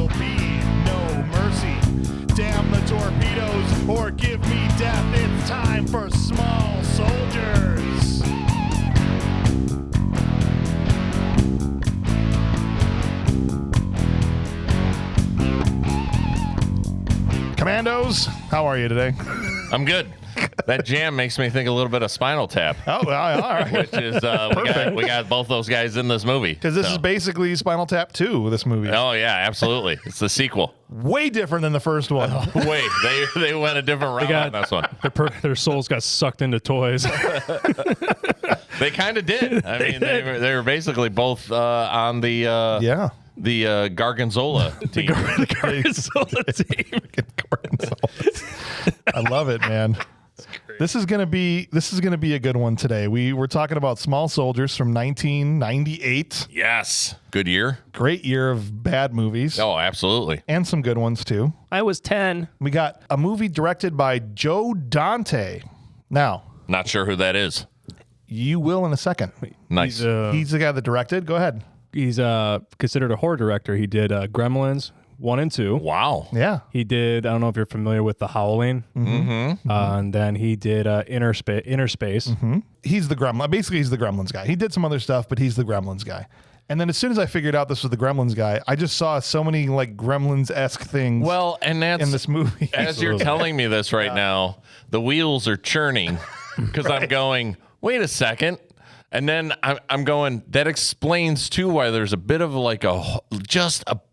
will be no mercy. Damn the torpedoes or give me death. It's time for Small Soldiers. Commandos, how are you today? I'm good. That jam makes me think a little bit of Spinal Tap. Oh, well, all right. Which is, we got both those guys in this movie. Because this is basically Spinal Tap 2, this movie. Oh, yeah, absolutely. It's the sequel. Way different than the first one. Wait, they went a different route on this one. Their souls got sucked into toys. They kind of did. I mean, they were basically both on the the Gorgonzola team. The Gorgonzola team. I love it, man. This is gonna be a good one today. We're talking about Small Soldiers from 1998. Yes, good year. Great year of bad movies. Oh, absolutely. And some good ones too. I was 10. We got a movie directed by Joe Dante. Now, not sure who that is. You will in a second. Nice. He's the guy that directed. Go ahead. He's considered a horror director. He did Gremlins 1 and 2. Wow. Yeah. He did, I don't know if you're familiar with The Howling. Mm-hmm. And then he did Inner Space. Mm-hmm. He's the Gremlin. Basically, he's the Gremlins guy. He did some other stuff, but he's the Gremlins guy. And then as soon as I figured out this was the Gremlins guy, I just saw so many like Gremlins-esque things. Well, and that's in this movie. As you're telling me this right now, the wheels are churning because I'm going, wait a second. And then I'm going, that explains too why there's a bit of like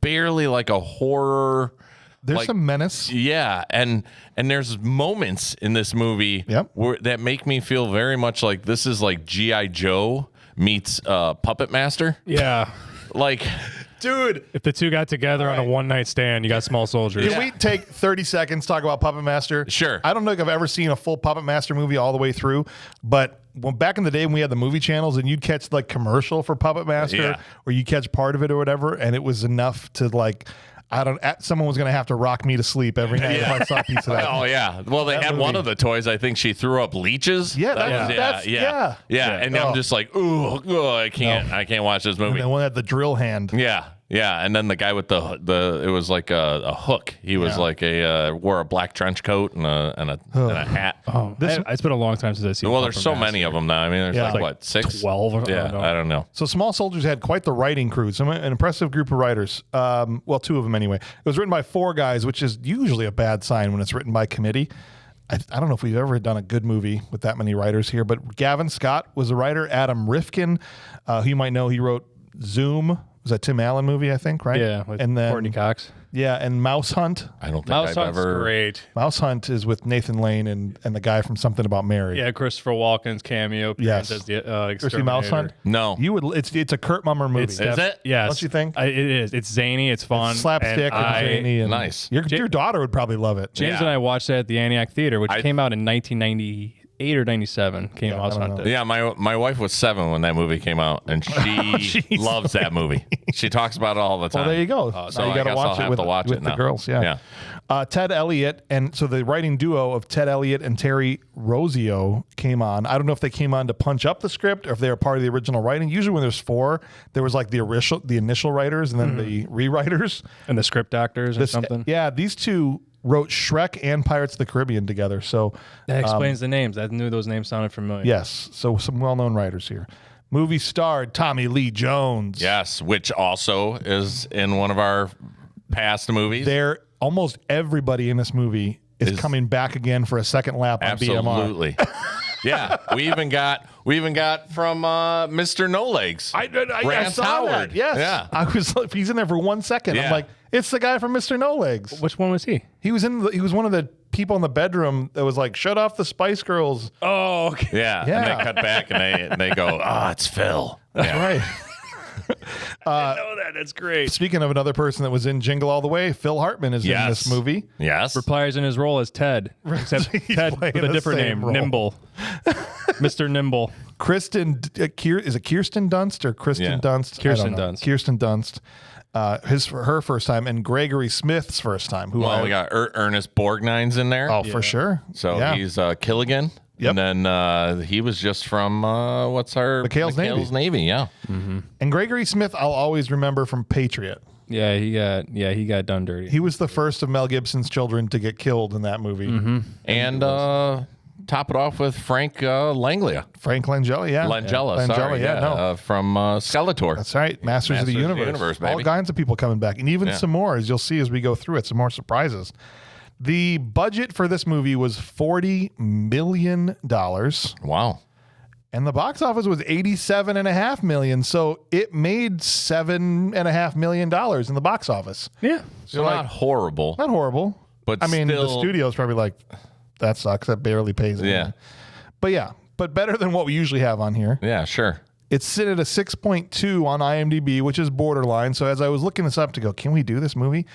barely like a horror. There's like, some menace. Yeah. And there's moments in this movie that make me feel very much like this is like G.I. Joe meets Puppet Master. Yeah. Like, dude. If the two got together on a one-night stand, you got Small Soldiers. Can we take 30 seconds, talk about Puppet Master? Sure. I don't know if I've ever seen a full Puppet Master movie all the way through, but back in the day when we had the movie channels and you'd catch like commercial for Puppet Master or you catch part of it or whatever, and it was enough to like, someone was going to have to rock me to sleep every night if I saw a piece of that. Oh, yeah. Well, they had one of the toys. I think she threw up leeches. Yeah. And I'm just like, ooh, I can't watch this movie. And then one had the drill hand. Yeah, and then the guy with the it was like a hook. He was like wore a black trench coat and a hat. Oh, it's been a long time since I've seen. Well, there's so many of them now. I mean, there's like what, 6, 12? Yeah, I don't know. So Small Soldiers had quite the writing crew. An impressive group of writers. Well, 2 of them anyway. It was written by 4 guys, which is usually a bad sign when it's written by committee. I don't know if we've ever done a good movie with that many writers here, but Gavin Scott was a writer. Adam Rifkin, who you might know, he wrote Zoom. Was that Tim Allen movie, I think, right? Yeah, with and then Courtney Cox. Yeah, and Mouse Hunt. I don't think I've ever. Great. Mouse Hunt is with Nathan Lane and the guy from Something About Mary. Yeah, Christopher Walken's cameo. Yes. As the Christy Mouse Hunt. No, you would. It's a Kurt Mummer movie. Is it? Yes. Don't you think? It is. It's zany. It's fun. It's slapstick and zany. And nice. Your daughter would probably love it. James and I watched that at the Antioch Theater, which came out in 1998 or 97. Mouse Hunt did. Yeah, my wife was 7 when that movie came out, and she loves that movie. She talks about it all the time. Well, there you go. So now you got to watch it with the girls. Yeah. Ted Elliott, and so the writing duo of Ted Elliott and Terry Rossio came on. I don't know if they came on to punch up the script or if they were part of the original writing. Usually when there's 4, there was like the initial writers and then the rewriters. And the script doctors or something. Yeah, these 2 wrote Shrek and Pirates of the Caribbean together. So that explains the names. I knew those names sounded familiar. Yes. So some well-known writers here. Movie starred Tommy Lee Jones. Yes, which also is in one of our past movies. Almost everybody in this movie is coming back again for a second lap on BMR. Absolutely. Yeah, we even got from Mr. No Legs. I Rance saw Howard. That. Yes. Yeah. He's in there for 1 second. Yeah. I'm like, it's the guy from Mr. No Legs. Which one was he? He was one of the people in the bedroom that was like, shut off the Spice Girls. Oh, okay. Yeah. And they cut back and they go, it's Phil. That's right. I know that. That's great. Speaking of another person that was in Jingle All the Way, Phil Hartman is in this movie. Yes. Reprising his role as Ted, except Ted with a different name, role. Nimble. Mr. Nimble. Kirsten, is it Kirsten Dunst or Kristen Dunst? Kirsten Dunst. Kirsten Dunst. Her first time, and Gregory Smith's first time. We got Ernest Borgnine's in there. Oh, for sure. So he's Killigan. Yep. And then he was just from McHale's Navy. Yeah. Mm-hmm. And Gregory Smith, I'll always remember from Patriot. Yeah, he got done dirty. He was the first of Mel Gibson's children to get killed in that movie. And top it off with Frank Langella. Frank Langella, yeah. Langella, sorry. From Skeletor. That's right. Masters of the Universe. All baby. kinds of people coming back. And even some more, as you'll see as we go through it, some more surprises. The budget for this movie was $40 million. Wow. And the box office was $87.5 million. So it made $7.5 million in the box office. Yeah. So not horrible. Not horrible. But I mean, still, the studio's probably like, that sucks. That barely pays it. Yeah. But better than what we usually have on here. Yeah, sure. It's sitting at a 6.2 on IMDb, which is borderline. So as I was looking this up to go, can we do this movie?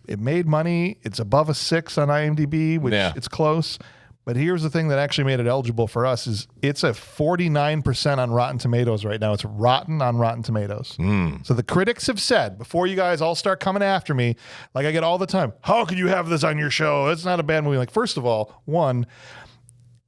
It made money. It's above a 6 on IMDb, which it's close. But here's the thing that actually made it eligible for us is it's a 49% on Rotten Tomatoes right now. It's rotten on Rotten Tomatoes. So the critics have said, before you guys all start coming after me, like I get all the time, how could you have this on your show? It's not a bad movie. Like, first of all,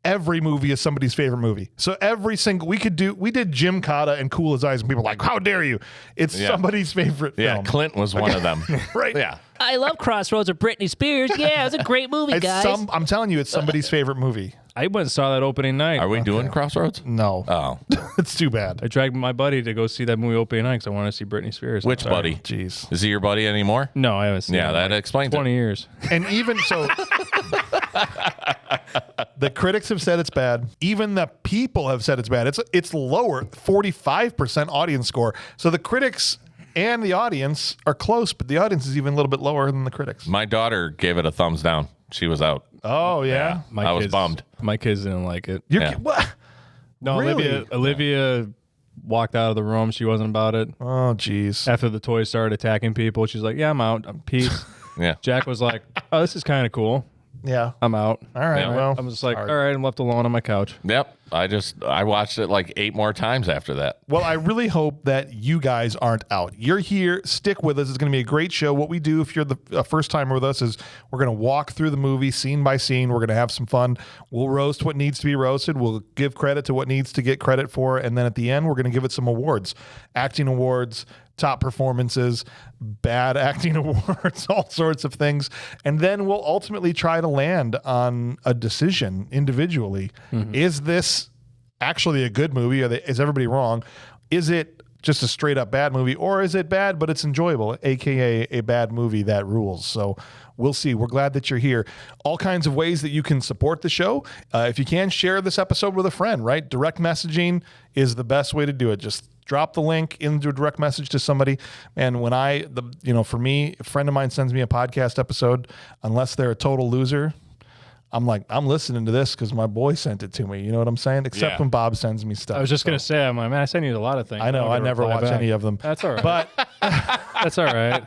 every movie is somebody's favorite movie. So every single, we did Jim Cotta and Cool as Ice, and people are like, how dare you? It's somebody's favorite film. Yeah, Clint was one of them. Right. Yeah. I love Crossroads of Britney Spears. Yeah, it was a great movie, guys. I'm telling you, it's somebody's favorite movie. I went and saw that opening night. Are we doing Crossroads? No. Oh. It's too bad. I dragged my buddy to go see that movie opening night because I wanted to see Britney Spears. Which buddy? Jeez. Is he your buddy anymore? No, I haven't seen Yeah, it. that explains 20 it. years. And even so, the critics have said it's bad. Even the people have said it's bad. It's lower, 45% audience score. So the critics and the audience are close, but the audience is even a little bit lower than the critics. My daughter gave it a thumbs down. She was out. Oh, yeah? I was bummed. My kids didn't like it. What? No, Really? Olivia walked out of the room. She wasn't about it. Oh, jeez. After the toys started attacking people, she's like, yeah, I'm out. Peace. Yeah. Jack was like, oh, this is kind of cool. Yeah. I'm out. All right, Yeah. well. I was just like, hard. all right, I'm left alone on my couch. Yep. I watched it like 8 more times after that. Well, I really hope that you guys aren't out. You're here. Stick with us. It's going to be a great show. What we do, if you're the first timer with us, is we're going to walk through the movie scene by scene. We're going to have some fun. We'll roast what needs to be roasted. We'll give credit to what needs to get credit for. And then at the end, we're going to give it some awards. Acting awards, top performances, bad acting awards, all sorts of things. And then we'll ultimately try to land on a decision individually. Is this actually a good movie? Is everybody wrong? Is it just a straight up bad movie, or is it bad but it's enjoyable, aka a bad movie that rules? So we'll see. We're glad that you're here. All kinds of ways that you can support the show. If you can, share this episode with a friend, right? Direct messaging is the best way to do it. Just drop the link into a direct message to somebody. And when for me, a friend of mine sends me a podcast episode, unless they're a total loser, I'm like, I'm listening to this because my boy sent it to me. You know what I'm saying? Except when Bob sends me stuff. I was just going to say, I'm like, man, I send you a lot of things. I know. I never watch any of them. That's all right. But That's all right.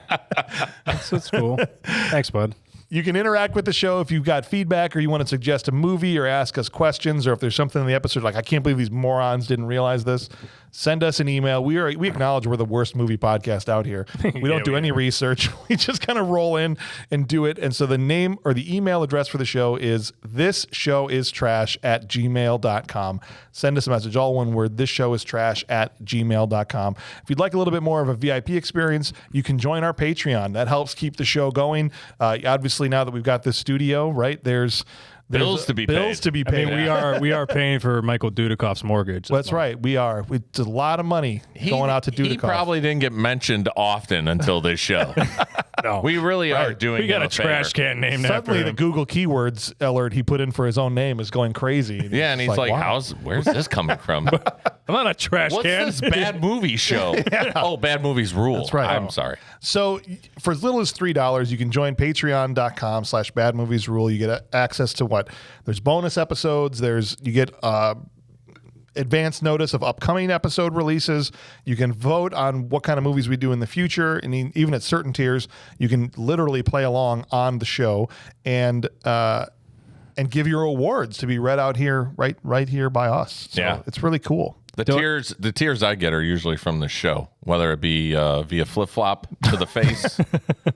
That's cool. Thanks, bud. you can interact with the show if you've got feedback or you want to suggest a movie or ask us questions, or if there's something in the episode like, I can't believe these morons didn't realize this. Send us an email. We acknowledge we're the worst movie podcast out here. We don't do any research. We just kind of roll in and do it. And so the name or the email address for the show is thisshowIstrash@gmail.com. Send us a message, all one word, thisshowIstrash@gmail.com. If you'd like a little bit more of a VIP experience, you can join our Patreon. That helps keep the show going. Obviously, now that we've got this studio, right, there's Bills to be paid. I mean, we are paying for Michael Dudikoff's mortgage. That's right. We are. It's a lot of money going out to Dudikoff. He probably didn't get mentioned often until this show. No. We really are doing We got him a trash favor. can named after Suddenly, the him. Google keywords alert he put in for his own name is going crazy. Yeah, and he's like, wow. where's this coming from? I'm on a trash What's can. this bad movie show? Oh, bad movies rule. That's right. I'm sorry. So for as little as $3, you can join patreon.com/badmoviesrule. You get access to what? There's bonus episodes. You get advance notice of upcoming episode releases. You can vote on what kind of movies we do in the future. And even at certain tiers, you can literally play along on the show and give your awards to be read out here, right here by us. So Yeah. it's really cool. The tears I get are usually from the show, whether it be via flip flop to the face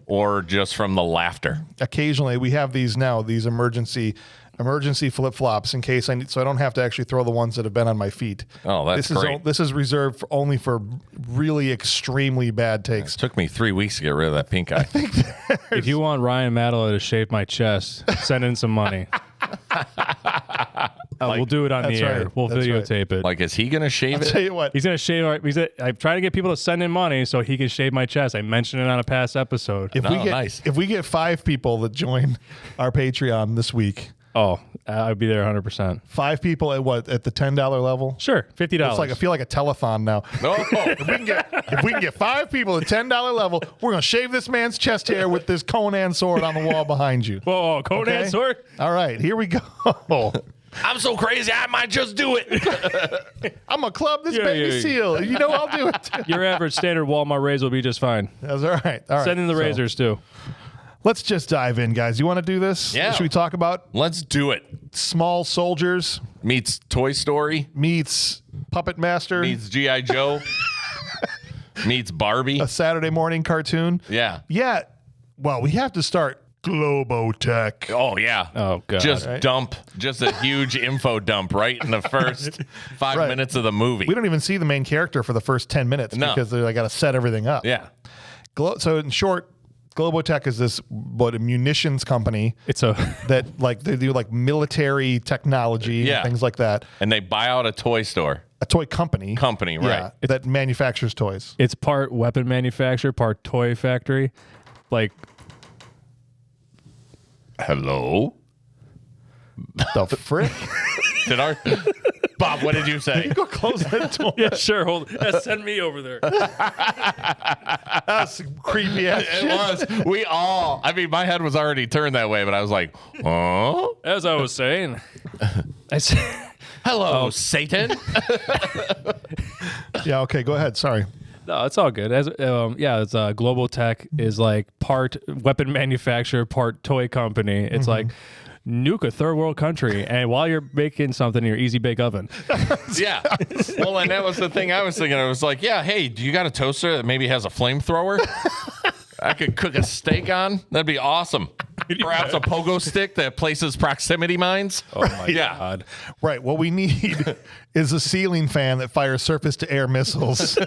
or just from the laughter. Occasionally, we have these emergency flip flops in case so I don't have to actually throw the ones that have been on my feet. Oh, that's great. This is reserved only for really extremely bad takes. It took me 3 weeks to get rid of that pink eye. If you want Ryan Madeline to shave my chest, send in some money. We'll do it on the air. right. We'll That's videotape it. Like, is he going to shave I'll it? tell you what. He's gonna shave. I try to get people to send in money so he can shave my chest. I mentioned it on a past episode. If we get 5 people that join our Patreon this week, I'd be there 100%. 5 people at the $10 level. Sure, $50. It's like I feel like a telethon now. No. If we can get 5 people at $10 level, we're gonna shave this man's chest hair with this Conan sword on the wall behind you. Whoa, Conan Okay? sword. All right, here we go. I'm so crazy, I might just do it. I'm gonna club this Yeah, baby yeah. seal. You know I'll do it. Your average standard Walmart razor will be just fine. That's all right. All right. Send in the So, razors too. let's just dive in, guys. You want to do this? Yeah. Should we talk about Let's do it. Small Soldiers Meets Toy Story, meets Puppet Master, meets G.I. Joe, meets Barbie. a Saturday morning cartoon? Yeah. Yeah. Well, we have to start Globotech. Oh, yeah. Oh, God. Just Right. dump. Just a huge info dump right in the first 5 Right. minutes of the movie. We don't even see the main character for the first 10 minutes No. because they got to set everything up. Yeah. So in short, Globotech is this a munitions company It's a that they do military technology Yeah. and things like that. And they buy out a toy store. A toy company. Company, right. Yeah, that manufactures toys. it's part weapon manufacturer, part toy factory. Like Hello? The frick? Did our Bob, what did you say? Go close that door. yeah, sure. Hold. Send me over there. That's creepy ass It shit. was. We all. I mean, my head was already turned that way, but I was like, "Oh, As I was saying, I said, hello, Satan." Yeah, okay, go ahead. Sorry. no, it's all good. As it's Globotech is like part weapon manufacturer, part toy company. It's like nuke a third world country, and while you're making something in your easy bake oven. Yeah. Well, and that was the thing I was thinking. I was like, "Yeah, hey, do you got a toaster that maybe has a flamethrower? I could cook a steak on. That'd be awesome. Perhaps a pogo stick that places proximity mines. Oh my Yeah. God. Right. What we need is a ceiling fan that fires surface to air missiles.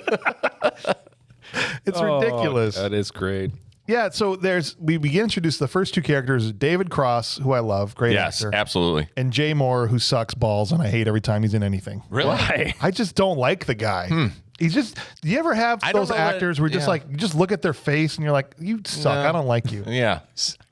It's ridiculous. That is great. Yeah, so we get introduced to the first 2 characters, David Cross, who I love, great Yes, actor, absolutely. and Jay Moore, who sucks balls, and I hate every time he's in anything. Really? Why? I just don't like the guy. He's just. Do you ever have I don't those know that- actors where just yeah. you just look at their face and you're like, you suck. No. I don't like you. Yeah.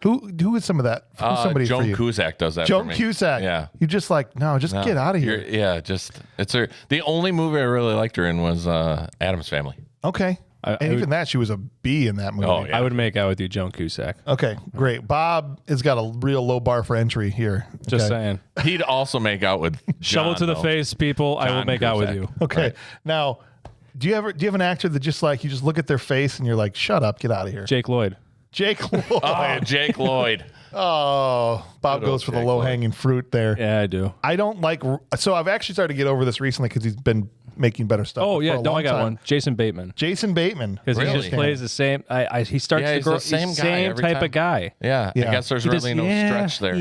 Who is some of that? Who's somebody for Joan you? Cusack does that for Joan me. Cusack. Yeah. You just just get out of here. Yeah, just it's her. The only movie I really liked her in was Addams Family. Okay. And even that, she was a B in that movie. Oh, yeah. I would make out with you, Joan Cusack. Okay, great. Bob has got a real low bar for entry here. Just Okay. saying. He'd also make out with Shovel John, to the though. face, people. I will John make out with Cusack. you. Okay. Right. Now, do you have an actor that just you just look at their face and you're like, shut up, get out of here? Jake Lloyd. Jake Lloyd. Oh, Jake Lloyd. Oh, Bob Good old goes for the Jake low hanging fruit there. Yeah, I do. I don't like. So I've actually started to get over this recently because he's been making better stuff. Oh for yeah, a no, long I got time. one. Jason Bateman. Jason Bateman. Because he Really? just plays the same. He starts Yeah, to he's grow. the same he's guy same every type time. of guy. Yeah, Yeah. I guess there's He really just- no stretch there.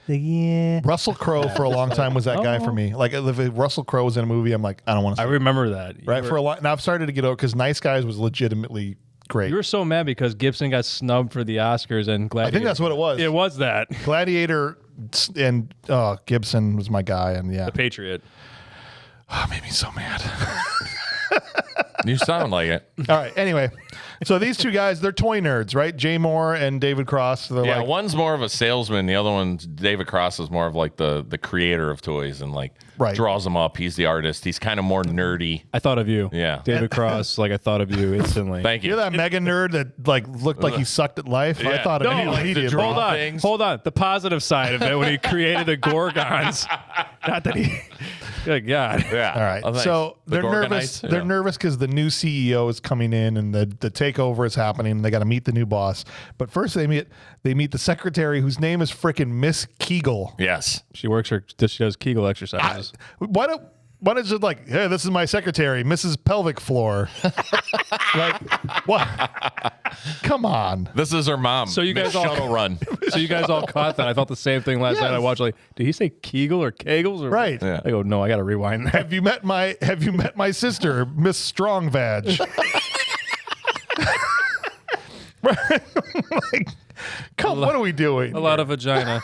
Yeah. Russell Crowe for a long time was that guy for me. Like if Russell Crowe was in a movie, I'm like, I don't want to I see it. remember that. Right for a long. Now I've started to get over because Nice Guys was legitimately great. You were so mad because Gibson got snubbed for the Oscars and Gladiator. I think that's what it was. It was that. Gladiator and Gibson was my guy, and yeah, The Patriot. made me so mad. You sound like it. All right. Anyway, so these 2 guys, they're toy nerds, right? Jay Moore and David Cross. They're Yeah, like, one's more of a salesman. The other one, David Cross, is more of like the creator of toys and Right. draws them up. He's the artist. He's kind of more nerdy. I thought of you. Yeah. David Cross. I thought of you instantly. Thank you. you're that mega nerd that looked like he sucked at life. I Yeah. thought No, immediately. draw Hold on. things. Hold on. The positive side of it when he created the Gorgons. Not that he. Good God. Yeah. All right. Oh, thanks. So The they're nervous. Gorgonites? They're Yeah. nervous because the new CEO is coming in and the takeover is happening. And they got to meet the new boss. But first, they meet the secretary whose name is frickin' Miss Kegel. Yes. She works her. She does Kegel exercises. Why don't you just like, hey, this is my secretary, Mrs. Pelvic Floor. Like, what? Come on. This is her mom. So you Miss guys all Shuttle Run. So you guys all caught that. I thought the same thing last night. I watched like, did he say Kegel or Kegels? Or, Right. Yeah. I go, no, I got to rewind that. Have you met my sister, Miss Strong Vag? Like, what are we doing? A lot of vagina.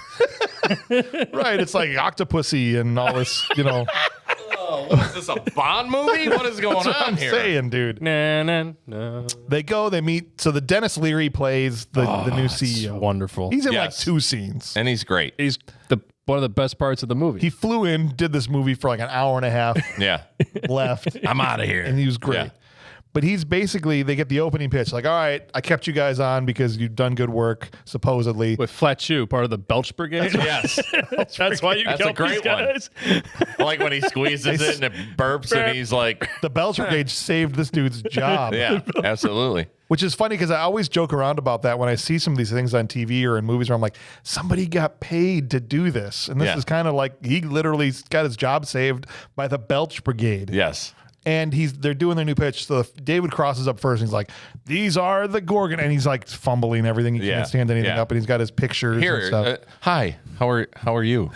Right. It's like Octopussy and all this, Is this a Bond movie? What is going That's what on I'm here? saying, dude. Nah, nah, no. They go, they meet. So the Dennis Leary plays the new CEO. Wonderful. He's in like Yes. 2 scenes. And he's great. He's one of the best parts of the movie. He flew in, did this movie for like an hour and a half, Yeah. left, I'm out of here. and he was great. Yeah. But he's basicly, they get the opening pitch, like, all right, I kept you guys on because you've done good work, supposedly. With Flat Shoe, part of the Belch Brigade. Yes. That's why you That's a killed these great one. guys. Like when he squeezes it and it burps and he's like, The Belch Brigade saved this dude's job. yeah, absolutely. Which is funny because I always joke around about that when I see some of these things on TV or in movies where I'm like, somebody got paid to do this. And this Yeah. is kind of like he literally got his job saved by the Belch Brigade. Yes. And they're doing their new pitch. So David crosses up first and he's like, these are the Gorgon. And he's like fumbling everything. He Yeah. can't stand anything Yeah. up. And he's got his pictures and Here, stuff. hi. How are you?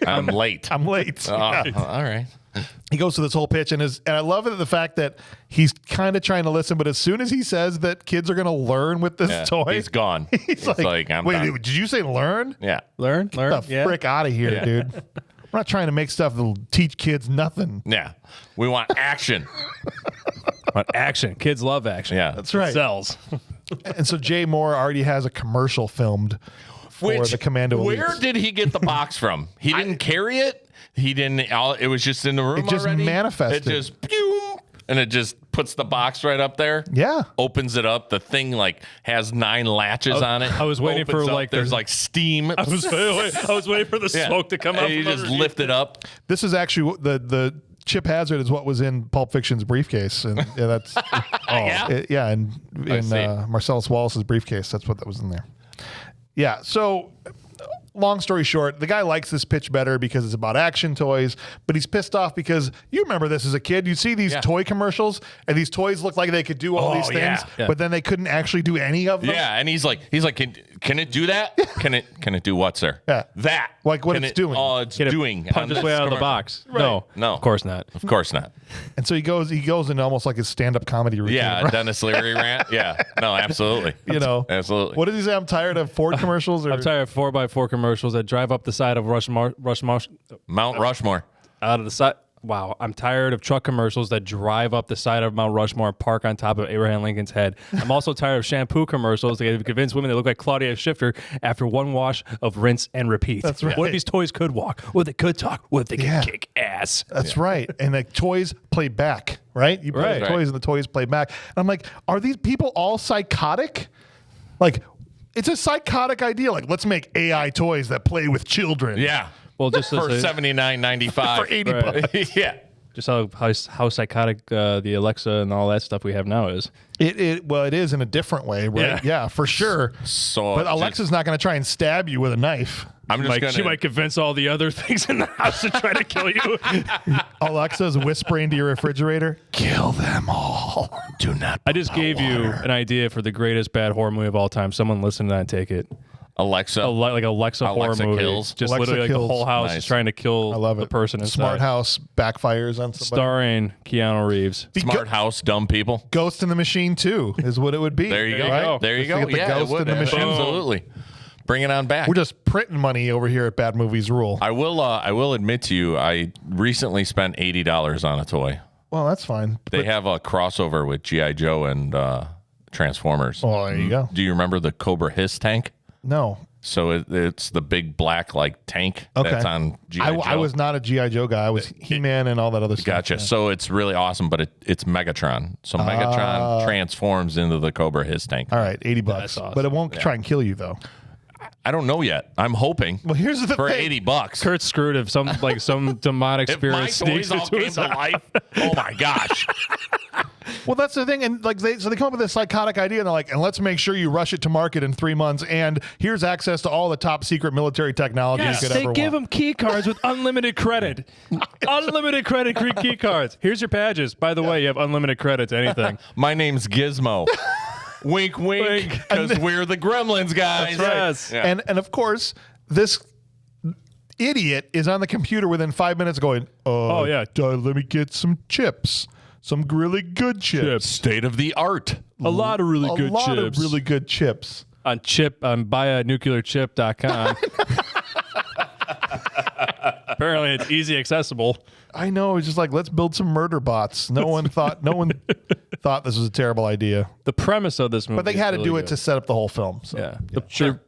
I'm late. I'm late. Oh, Yeah. all right. He goes through this whole pitch and I love it, the fact that he's kind of trying to listen, but as soon as he says that kids are going to learn with this Yeah, toy, he's gone. He's It's like, I'm wait, done. did you say learn? Yeah. Learn. Get the frick out of here, Yeah. dude. We're not trying to make stuff that'll teach kids nothing. Yeah. We want action. But action. Kids love action. Yeah. That's right. It sells. And so Jay Moore already has a commercial filmed for the Commando Where Elites. did he get the box from? He didn't carry it. He didn't. It was just in the room. It just already. manifested. It just pew, and it just puts the box right up there. Yeah. Opens it up. The thing like has 9 latches on it. I was waiting for, Opens up, like, there's the- like steam. I was waiting for the Yeah. smoke to come out. And you from just underneath. lift it up. This is actually the Chip Hazard is what was in Pulp Fiction's briefcase. And yeah, that's Yeah? and in see. Marcellus Wallace's briefcase. That's what that was in there. Yeah. So long story short, the guy likes this pitch better because it's about action toys, but he's pissed off because you remember this as a kid. You see these Yeah. toy commercials, and these toys look like they could do all Oh, these things, yeah. Yeah. but then they couldn't actually do any of them. Yeah, and he's like, can it do that? Can it do what, sir? Yeah. That. Like what Can it's doing. Oh, it's Get it doing. punch on his this way out of the commercial. box. No, No. of course not. Of course not. And so he goes into almost like his stand-up comedy routine. Yeah, right? Dennis Leary rant. Yeah, no, absolutely. You know, Absolutely. What did he say? I'm tired of Ford commercials. Or I'm tired of 4x4 commercials that drive up the side of Mount Rushmore. out of the side. Wow, I'm tired of truck commercials that drive up the side of Mount Rushmore and park on top of Abraham Lincoln's head. I'm also tired of shampoo commercials that convince women they look like Claudia Schifter after one wash of rinse and repeat. That's right. What if these toys could walk? What if they could talk? What if they could Yeah. kick ass? That's right. And the toys play back, right? You play the Right. toys and the toys play back. And I'm like, are these people all psychotic? Like, it's a psychotic idea. Like, let's make AI toys that play with children. Yeah. Well, just For as a- $79.95. For 80 Right. bucks. Yeah. just how psychotic the Alexa and all that stuff we have now is. Well, it is in a different way, right? Yeah. Yeah, for sure. So But Alexa's not going to try and stab you with a knife. I'm just gonna. She might convince all the other things in the house to try to kill you. Alexa's whispering to your refrigerator, kill them all. do not. I just gave you an idea for the greatest bad horror movie of all time. Someone listen to that and take it. Alexa. Like Alexa horror Alexa movie. kills. Just Alexa literally like kills. the whole house Nice. is trying to kill I love the it. person inside. Smart house backfires on somebody. Starring Keanu Reeves. Smart house, dumb people. Ghost in the Machine 2 is what it would be. There you go. go. There you If go. get the Yeah, it ghost would. in the machine. Absolutely. Bring it on back. We're just printing money over here at Bad Movies Rule. I will admit to you, I recently spent $80 on a toy. Well, that's fine. They have a crossover with G.I. Joe and Transformers. Well, there you go. Do you remember the Cobra Hiss tank? No. So it's the big black like tank that's on G.I. Joe. I was not a G.I. Joe guy. I was He-Man and all that other stuff. Gotcha. So it's really awesome, but it's Megatron. So Megatron transforms into the Cobra Hiss tank. All right, $80. That's awesome. But it won't try and kill you, though. I don't know yet. I'm hoping Well, here's the for thing. $80. Kurt's screwed if some demonic If spirit my sneaks toys all into came his to house. life, oh my gosh. Well, that's the thing, and like they come up with this psychotic idea, and they're like, and let's make sure you rush it to market in 3 months, and here's access to all the top secret military technology you could they ever give want. them key cards with unlimited credit. Unlimited credit key cards. Here's your badges. By the way, you have unlimited credit to anything. My name's Gizmo. Wink, wink, because we're the Gremlins, guys. Yes. Yeah. And of course, this idiot is on the computer within 5 minutes going, Oh, yeah. let me get some chips. Some really good chips. State of the art. A lot of really A good lot chips. of really good chips. on buyanuclearchip.com. Apparently, it's easy accessible. I know. It's just like, let's build some murder bots. No one thought this was a terrible idea. The premise of this movie, But they had to is really do it good. to set up the whole film. So. Yeah,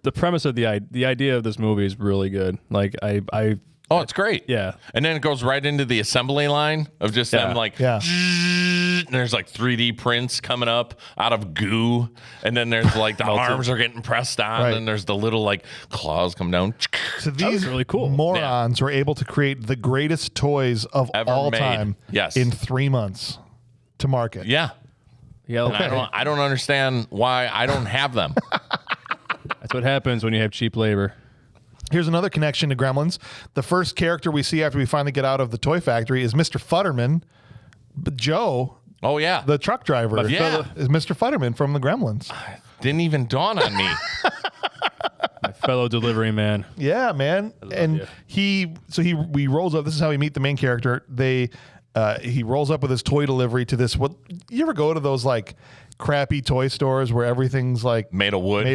the premise of the idea of this movie is really good. Like I Oh, it's great. Yeah. And then it goes right into the assembly line of just them like, Yeah. and there's like 3D prints coming up out of goo. And then there's like the arms are getting pressed on. Right. And there's the little like claws come down. So these really cool. morons were able to create the greatest toys of Ever all made. time Yes. in 3 months to market. Yeah. yeah. And I don't understand why I don't have them. That's what happens when you have cheap labor. Here's another connection to Gremlins. The first character we see after we finally get out of the toy factory is Mr. Futterman. But Joe, Oh, yeah. the truck driver, Yeah. is Mr. Futterman from the Gremlins. Didn't even dawn on me. My fellow delivery man. Yeah, man. And you. he rolls up. This is how we meet the main character. He rolls up with his toy delivery to this. What you ever go to those like crappy toy stores where everything's like Made of wood.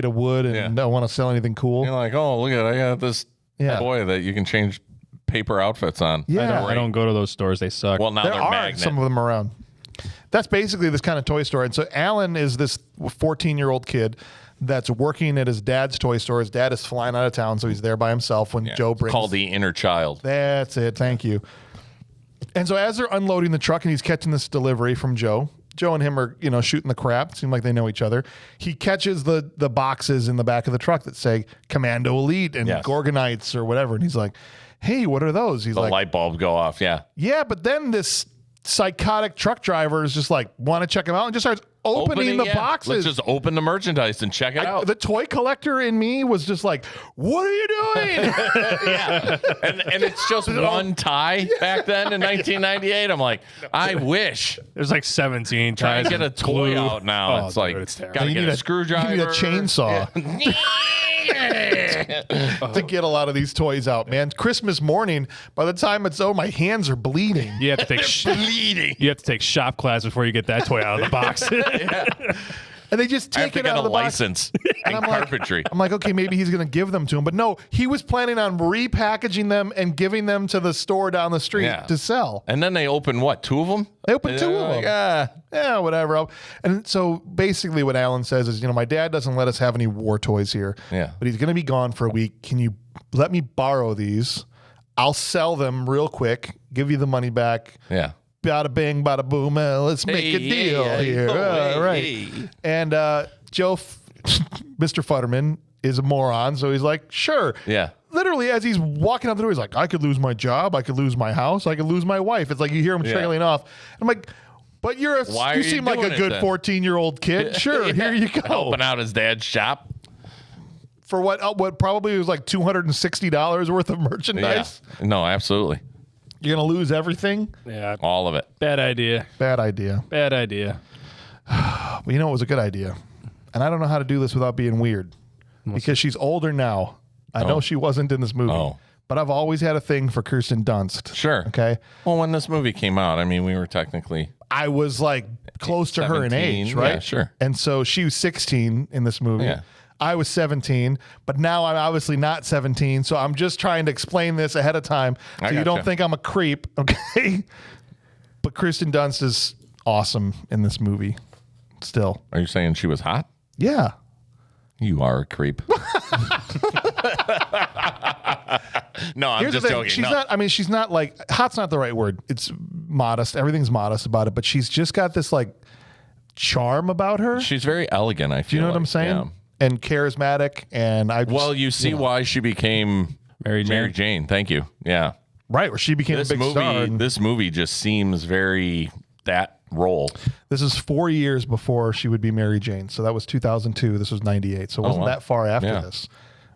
and Yeah. don't want to sell anything cool? You're like, oh, look at it. I got this Yeah. toy that you can change paper outfits on. Yeah. I don't go to those stores. They suck. Well, now There they're are magnet. some of them around. That's basically this kind of toy store. And so Alan is this 14-year-old kid that's working at his dad's toy store. His dad is flying out of town, so he's there by himself when Joe brings. Called the inner child. That's it. Thank you. And so as they're unloading the truck and he's catching this delivery from Joe and him are, shooting the crap. Seem like they know each other. He catches the boxes in the back of the truck that say Commando Elite and Yes. Gorgonites or whatever. And he's like, hey, what are those? He's The like, light bulb go off. Yeah. yeah, but then this psychotic truck driver is just like, want to check them out and just starts opening the yeah. boxes. Let's just open the merchandise and check it out. The toy collector in me was just like, what are you doing? Yeah. And it's just one tie back then in 1998. I'm like, I wish. There's like 17 Try ties. and get a of toy glue. out now. Oh, It's like, dude, it's terrible. gotta You get need a screwdriver. You need a chainsaw to get a lot of these toys out, man. Christmas morning, by the time it's over, my hands are bleeding. You have to take Bleeding. You have to take shop class before you get that toy out of the box. And they just I have take to it get out a of the box. license And in I'm like, carpentry. okay, maybe he's going to give them to him. But no, he was planning on repackaging them and giving them to the store down the street Yeah. to sell. And then they open what? 2 of them? They opened 2 of them. Yeah, whatever. And so basically what Alan says is, my dad doesn't let us have any war toys here. Yeah. But he's going to be gone for a week. Can you let me borrow these? I'll sell them real quick, give you the money back. Yeah. Bada bing, bada boom. Let's make a deal here. Right. Hey. And Joe, Mr. Futterman, is a moron. So he's like, sure. Yeah. Literally, as he's walking out the door, he's like, I could lose my job. I could lose my house. I could lose my wife. It's like you hear him trailing off. I'm like, but Why are you you seem like a doing it good then? 14-year-old kid. Sure, here you go. Helping out his dad's shop. For what probably was like $260 worth of merchandise. Yeah. No, absolutely. You're going to lose everything? Yeah. All of it. Bad idea. Bad idea. Bad idea. But it was a good idea. And I don't know how to do this without being weird. Because she's older now. I know she wasn't in this movie. Oh. But I've always had a thing for Kirsten Dunst. Sure. Okay. Well, when this movie came out, I mean, we were technically I was like close to her in 17, age, right? yeah, sure. And so she was 16 in this movie. Yeah. I was 17, but now I'm obviously not 17. So I'm just trying to explain this ahead of time so you don't gotcha. think I'm a creep, okay? But Kirsten Dunst is awesome in this movie still. Are you saying she was hot? Yeah. You are a creep. No, I'm Here's just the thing. joking. She's No. not, she's not like, hot's not the right word. It's modest. Everything's modest about it, but she's just got this like charm about her. She's very elegant, I feel. Do you know what I'm like. saying? Yeah. And charismatic. And I just, Well, you see why she became Mary Jane. Thank you. Yeah. right, where she became This a big star. movie, and- this movie just seems very that role. This is 4 years before she would be Mary Jane. So that was 2002. This was 98. So it wasn't that far after this,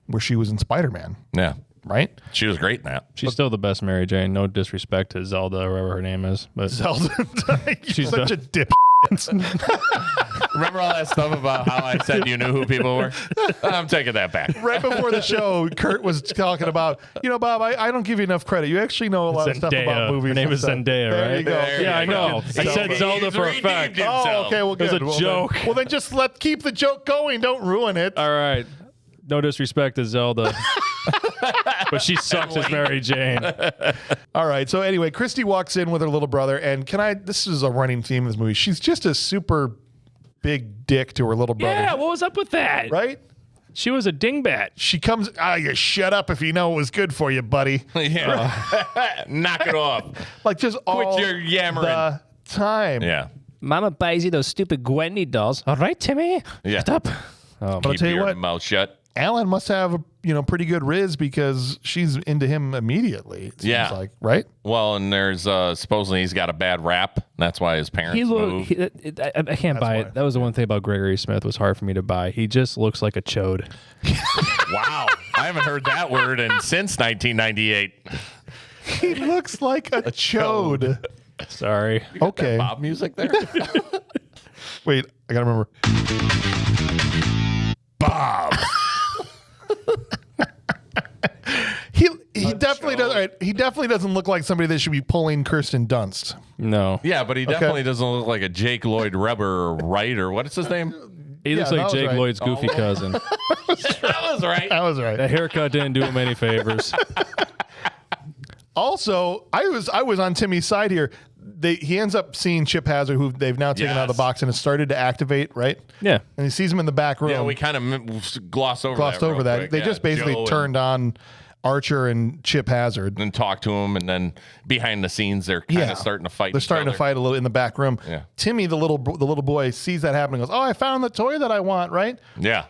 where she was in Spider-Man. Yeah. Right? She was great in that. She's still the best Mary Jane. No disrespect to Zelda or whatever her name is. But Zelda. She's such a dip. Remember all that stuff about how I said you knew who people were? I'm taking that back. Right before the show, Curt was talking about, Bob, I don't give you enough credit. You actually know a lot of stuff about movies. Her name is Zendaya, There right? you go. Yeah, I know. I said Zelda for a fact. Oh, okay. Well, good. It was a joke. Well, then just keep the joke going. Don't ruin it. All right. No disrespect to Zelda. But she sucks as Mary Jane. All right. So anyway, Christy walks in with her little brother, and this is a running theme of this movie. She's just a super big dick to her little brother. Yeah, what was up with that? Right? She was a dingbat. She comes, you shut up if you know it was good for you, buddy. Yeah. Knock it off. Like just all your yammering. the time. Yeah. Mama buys you those stupid Gwendy dolls. All right, Timmy? Yeah. Shut up. But I'll Keep tell you your what, mouth shut. Alan must have a pretty good riz because she's into him immediately. It seems like, right? Well, and there's supposedly he's got a bad rap. That's why his parents moved. I can't buy it. That was the one thing about Gregory Smith was hard for me to buy. He just looks like a chode. Wow. I haven't heard that word since 1998. He looks like a chode. Sorry. Okay. Bob music there? Wait, I gotta remember. Bob. He definitely does. Right, he definitely doesn't look like somebody that should be pulling Kirsten Dunst. No. Yeah, but he definitely doesn't look like a Jake Lloyd Webber, right? Or what is his name? He looks like Jake Lloyd's goofy cousin. That was right. That was right. That haircut didn't do him any favors. Also, I was on Timmy's side here. He ends up seeing Chip Hazard, who they've now taken out of the box and has started to activate, right? Yeah. And he sees him in the back room. Yeah, we kind of glossed over that. quick. They just basically turned on Archer and Chip Hazard. And talked to him, and then behind the scenes, they're kind of starting to fight. They're starting to fight a little in the back room. Yeah. Timmy, the little boy, sees that happen and goes, "Oh, I found the toy that I want," right? Yeah.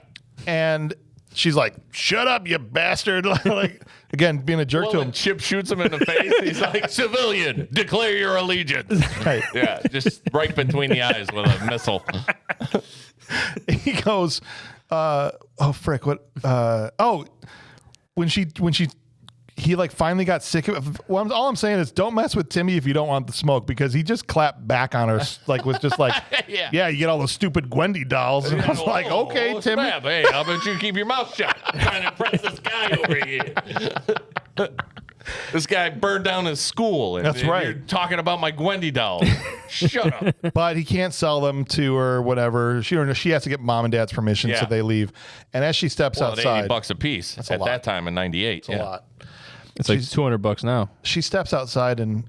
And she's like, "Shut up, you bastard!" Like again, being a jerk to him. Chip shoots him in the face. He's like, "Civilian, declare your allegiance." Right. Yeah, just right between the eyes with a missile. He goes, "Oh frick! What? When he like finally got sick of it. Well, all I'm saying is don't mess with Timmy if you don't want the smoke, because he just clapped back on her, like was just like, yeah, you get all those stupid Gwendy dolls. And I was like, okay, Timmy. Hey, how about you keep your mouth shut? I'm trying to impress this guy over here. This guy burned down his school. And, That's right. You're talking about my Gwendy dolls. Shut up. But he can't sell them to her, whatever. She has to get mom and dad's permission, so they leave. And as she steps outside, $80 a piece at that time in '98. That's a lot. It's like $200 now. She steps outside and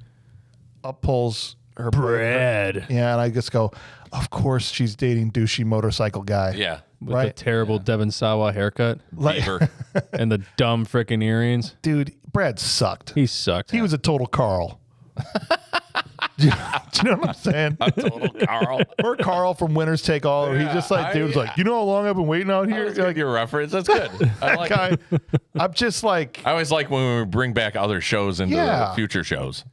up pulls her Bread. Yeah, and I just go, of course she's dating douchey motorcycle guy. Yeah. With the terrible Devon Sawa haircut Beaver. and the dumb freaking earrings. Dude, Brad sucked. He sucked. He was a total Carl. Do you know what I'm saying? A total Carl. Or Carl from Winners Take All. Or he's just like, dude's like, you know how long I've been waiting out here? That's like your reference. That's good. I like guy. I'm just like, I always like when we bring back other shows into future shows.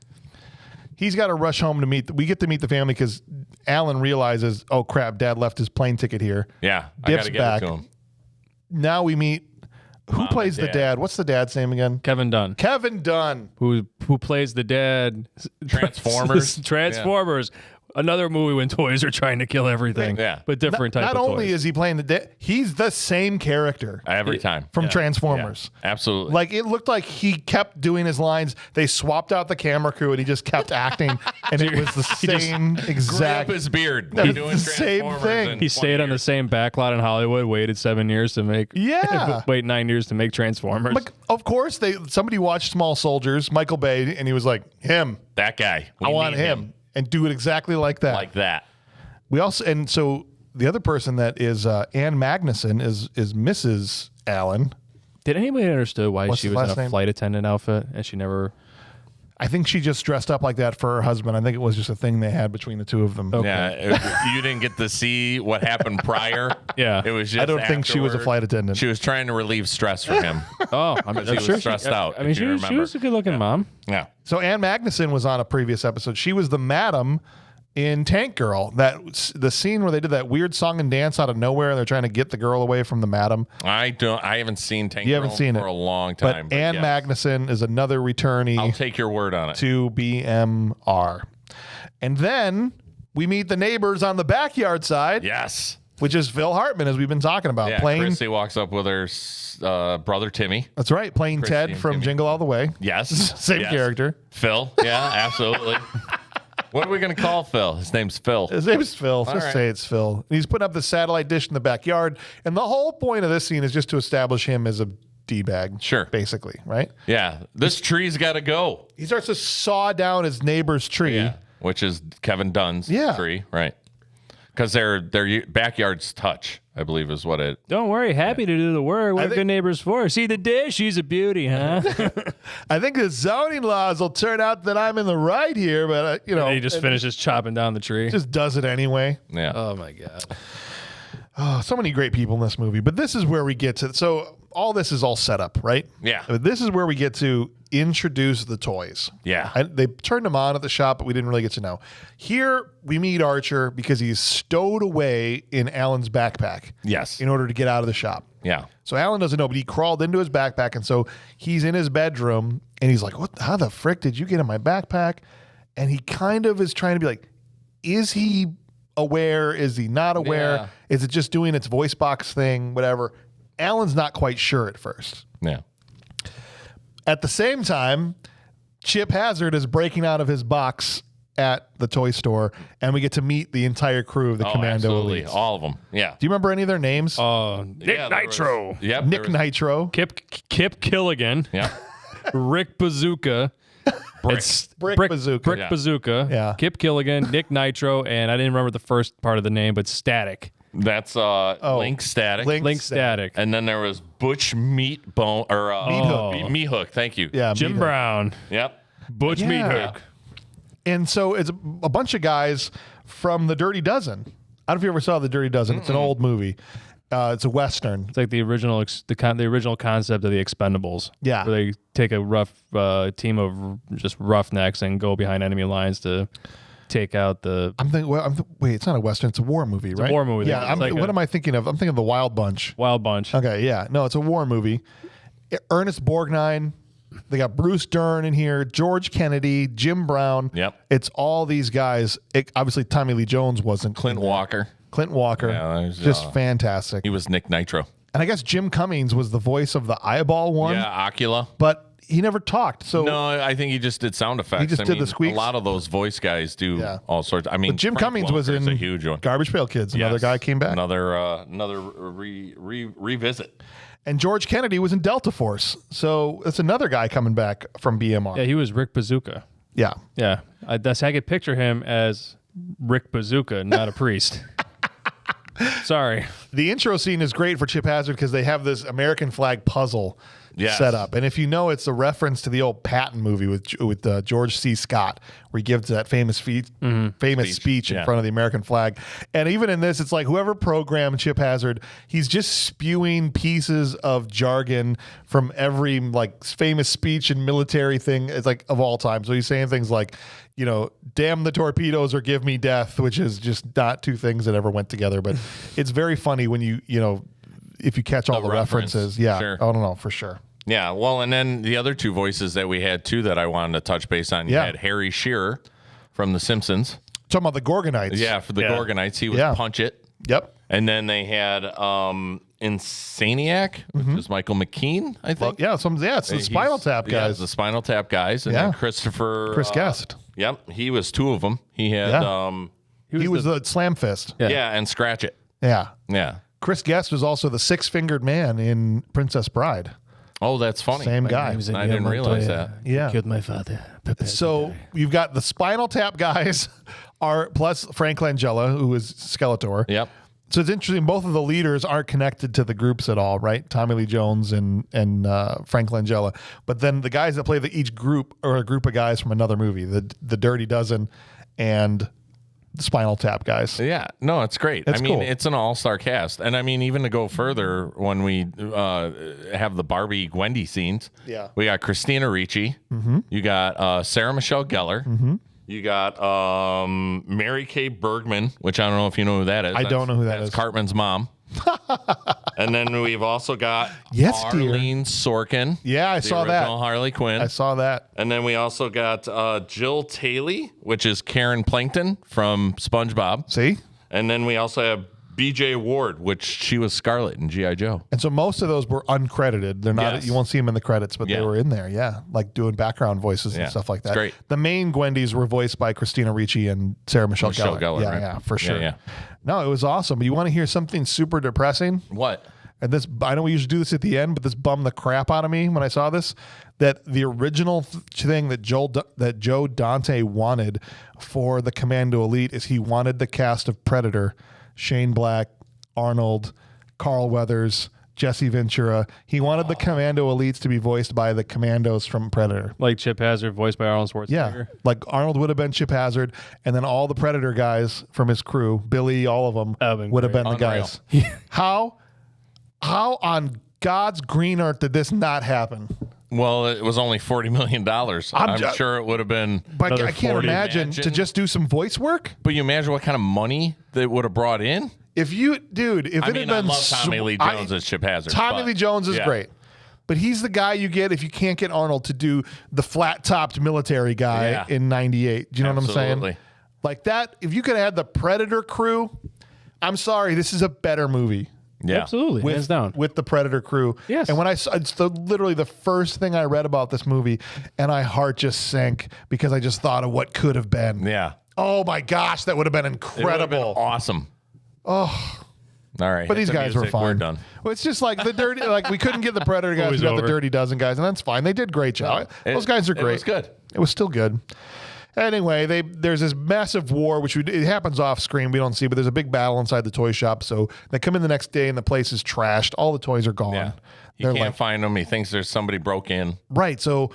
He's got to rush home to meet. We get to meet the family because Alan realizes, oh crap, Dad left his plane ticket here. Yeah, I Dips gotta get back. it to him. Now we meet. Who Mom plays and the Dad. dad? What's the dad's name again? Kevin Dunn, Kevin Dunn. who plays the dad. Transformers. Transformers. Another movie when toys are trying to kill everything. Yeah. But different type Not of only toys. is he playing the dad, he's the same character Every time. from Transformers. Yeah, absolutely. Like it looked like he kept doing his lines. They swapped out the camera crew and he just kept acting, and it was the same Grew exact. up his beard. It's Doing the same Transformers thing. in He 20 stayed on the years. same backlot in Hollywood, waited 7 years to make. Yeah. Wait 9 years to make Transformers. Like, of course, somebody watched Small Soldiers, Michael Bay, and he was like, him. That guy. We I want need him. And do it exactly like that. Like that. We also, and so the other person that is Ann Magnuson is Mrs. Allen. Did anybody understand why What's she his was last in a name? flight attendant outfit and she never? I think she just dressed up like that for her husband. I think it was just a thing they had between the two of them. Okay. Yeah. You didn't get to see what happened prior. Yeah. It was just I don't think she was a afterward. flight attendant. She was trying to relieve stress from him. Oh, I mean, He was stressed out. I mean, if she you was remember. a good-looking mom. Yeah. So Ann Magnuson was on a previous episode. She was the madam in Tank Girl, the scene where they did that weird song and dance out of nowhere, and they're trying to get the girl away from the madam. I haven't seen Tank You Girl haven't seen for it. a long time. But Ann yes. Magnuson is another returnee. I'll take your word on it. To BMR. And then we meet the neighbors on the backyard side, Yes. which is Phil Hartman, as we've been talking about. Yeah, playing, Christy walks up with her brother Timmy. that's right, playing Christy Ted and from Timmy. Jingle All the Way. Yes. Same Yes. character. Phil. Yeah, absolutely. What are we going to call Phil? His name's Phil. His name is Phil. Just right. say it's Phil. He's putting up the satellite dish in the backyard. And the whole point of this scene is just to establish him as a D-bag. Sure. Basically, right? Yeah. This tree's got to go. He starts to saw down his neighbor's tree. Yeah. Which is Kevin Dunn's Yeah. tree. Right. Because their backyards touch, I believe is what it. Don't worry, happy to do the work. What are good neighbors for? See the dish? She's a beauty, huh? I think the zoning laws will turn out that I'm in the right here, but, And he just finishes chopping down the tree. just does it anyway. Yeah. Oh my god. Oh, so many great people in this movie. But this is where we get to. So all this is all set up, right? Yeah. This is where we get to introduce the toys. Yeah. They turned them on at the shop, but we didn't really get to know. Here we meet Archer because he's stowed away in Alan's backpack. Yes. In order to get out of the shop. Yeah. So Alan doesn't know, but he crawled into his backpack, and so he's in his bedroom, and he's like, how the frick did you get in my backpack? And he kind of is trying to be like, is he aware? Is he not aware? Yeah. Is it just doing its voice box thing? Whatever. Alan's not quite sure at first. Yeah. At the same time, Chip Hazard is breaking out of his box at the toy store, and we get to meet the entire crew of the Commando absolutely. Elites. All of them. Yeah. Do you remember any of their names? Nick Yeah, there Nitro. was- Yep. Nick Nitro. Kip Killigan. Yeah. Rick Bazooka. Brick. Brick Bazooka. Brick Yeah. Bazooka. Yeah. Kip Killigan, Nick Nitro, and I didn't remember the first part of the name, but Static. That's Link Static. Link Static. And then there was Butch Meatbone or Meat Hook. Meat Hook. Thank you. Yeah, Jim Meat Hook. Brown. Yep. Butch Yeah. Meathook. And so it's a bunch of guys from the Dirty Dozen. I don't know if you ever saw the Dirty Dozen. It's an old movie. It's a Western. It's like the original the original concept of the Expendables. Yeah. Where they take a rough team of just roughnecks and go behind enemy lines to take out the I'm thinking. Well, wait, it's not a Western. It's a war movie, right? a war movie. Yeah. It's like What am I thinking of? I'm thinking of the Wild Bunch. Wild Bunch. Okay. Yeah. No, it's a war movie. Ernest Borgnine. They got Bruce Dern in here, George Kennedy, Jim Brown. Yep. It's all these guys. Obviously, Tommy Lee Jones wasn't. Clint Walker. Clint Walker. Yeah, there's, just fantastic. He was Nick Nitro. And I guess Jim Cummings was the voice of the eyeball one. Yeah, Ocula. But he never talked. So No, I think he just did sound effects. He just I did the mean, squeaks? A lot of those voice guys do Yeah. all sorts. I mean, But Jim Frank Cummings was Welker's in a huge one. Garbage Pail Kids. Another Yes. guy came back. Another revisit. And George Kennedy was in Delta Force. So that's another guy coming back from BMR. Yeah, he was Rick Bazooka. Yeah. Yeah. I could picture him as Rick Bazooka, not a priest. Sorry. The intro scene is great for Chip Hazard because they have this American flag puzzle Yes. set up. And if you know, it's a reference to the old Patton movie with George C. Scott, where he gives that famous speech in Yeah. front of the American flag. And even in this, it's like whoever programmed Chip Hazard, he's just spewing pieces of jargon from every like famous speech and military thing. It's like of all time. So he's saying things like, damn the torpedoes or give me death, which is just not two things that ever went together. But it's very funny when if you catch all the reference. references. Yeah. Sure. I don't know for sure. Yeah, well, and then the other two voices that we had too that I wanted to touch base on. You Yeah. had Harry Shearer from The Simpsons. Talking about the Gorgonites. Yeah, for the Gorgonites, he was Yeah. Punch It. Yep. And then they had Insaniac, which is Michael McKean, I think. Well, yeah, it's the Spinal Tap Yeah, guys. the Spinal Tap guys. And Yeah. then Chris Guest. Yep, he was two of them. He had, Yeah. He was the Slam Fist. yeah, and Scratch It. Yeah. Yeah. Chris Guest was also the six-fingered man in Princess Bride. Oh, that's funny. Same guy. I didn't realize that. Yeah. Killed my father. So you've got the Spinal Tap guys, plus Frank Langella, who is Skeletor. Yep. So it's interesting. Both of the leaders aren't connected to the groups at all, right? Tommy Lee Jones and Frank Langella. But then the guys that play each group are a group of guys from another movie, the Dirty Dozen and the Spinal Tap guys. Yeah, no, it's great. It's I mean, cool. it's an all-star cast, and I mean, even to go further, when we have the Barbie Gwendy scenes, Yeah. we got Christina Ricci, you got Sarah Michelle Gellar, You got Mary Kay Bergman, which I don't know if you know who that is. I don't know who that that's is. Cartman's mom. And then we've also got Yes, dear. Arlene Sorkin. Yeah, I saw that. original Harley Quinn. I saw that. And then we also got Jill Taylor, which is Karen Plankton from SpongeBob. See? And then we also have B.J. Ward, which she was Scarlet in G.I. Joe. And so most of those were uncredited. They're not. Yes. You won't see them in the credits, but Yeah. they were in there. Yeah, like doing background voices and Yeah. stuff like that. It's great. The main Gwendys were voiced by Christina Ricci and Sarah Michelle Gellar. Yeah, right? yeah, for sure. Yeah. No, it was awesome. You want to hear something super depressing? What? And this, I know we usually do this at the end, but this bummed the crap out of me when I saw this. That the original thing that Joe Dante wanted for the Commando Elite is he wanted the cast of Predator, Shane Black, Arnold, Carl Weathers, Jesse Ventura. He wanted the Commando Elites to be voiced by the Commandos from Predator. Like Chip Hazard, voiced by Arnold Schwarzenegger. Yeah, like Arnold would have been Chip Hazard, and then all the Predator guys from his crew, Billy, all of them, That'd been would have great. been the guys. How on God's green earth did this not happen? Well, it was only $40 million. I'm sure it would have been. But Another I can't 40. imagine to Imagine. just do some voice work. But you imagine what kind of money they would have brought in? If you, dude, if I it mean, had I been love Tommy Lee Jones as Chip Hazard. Tommy but- Lee Jones is yeah. great. But he's the guy you get if you can't get Arnold to do the flat-topped military guy Yeah. in 98. Do you know what I'm Absolutely. saying? Like that, if you could have had the Predator crew, I'm sorry, this is a better movie. Yeah. Absolutely, hands down. With the Predator crew. Yes. And when I saw, it's literally the first thing I read about this movie, and my heart just sank because I just thought of what could have been. Yeah. Oh my gosh, that would have been It would have been incredible. awesome. Oh. All right. But hit these the guys were music. fine. We're done. Well, it's just like the dirty, like we couldn't get the Predator guys, we Always got the over. Dirty Dozen guys, and that's fine. They did great job. Those guys are great. It was good. It was still good. Anyway, there's this massive war, which it happens off screen. We don't see, but there's a big battle inside the toy shop. So they come in the next day and the place is trashed. All the toys are gone. Yeah. He They're can't like, find them. He thinks there's somebody broke in. right. So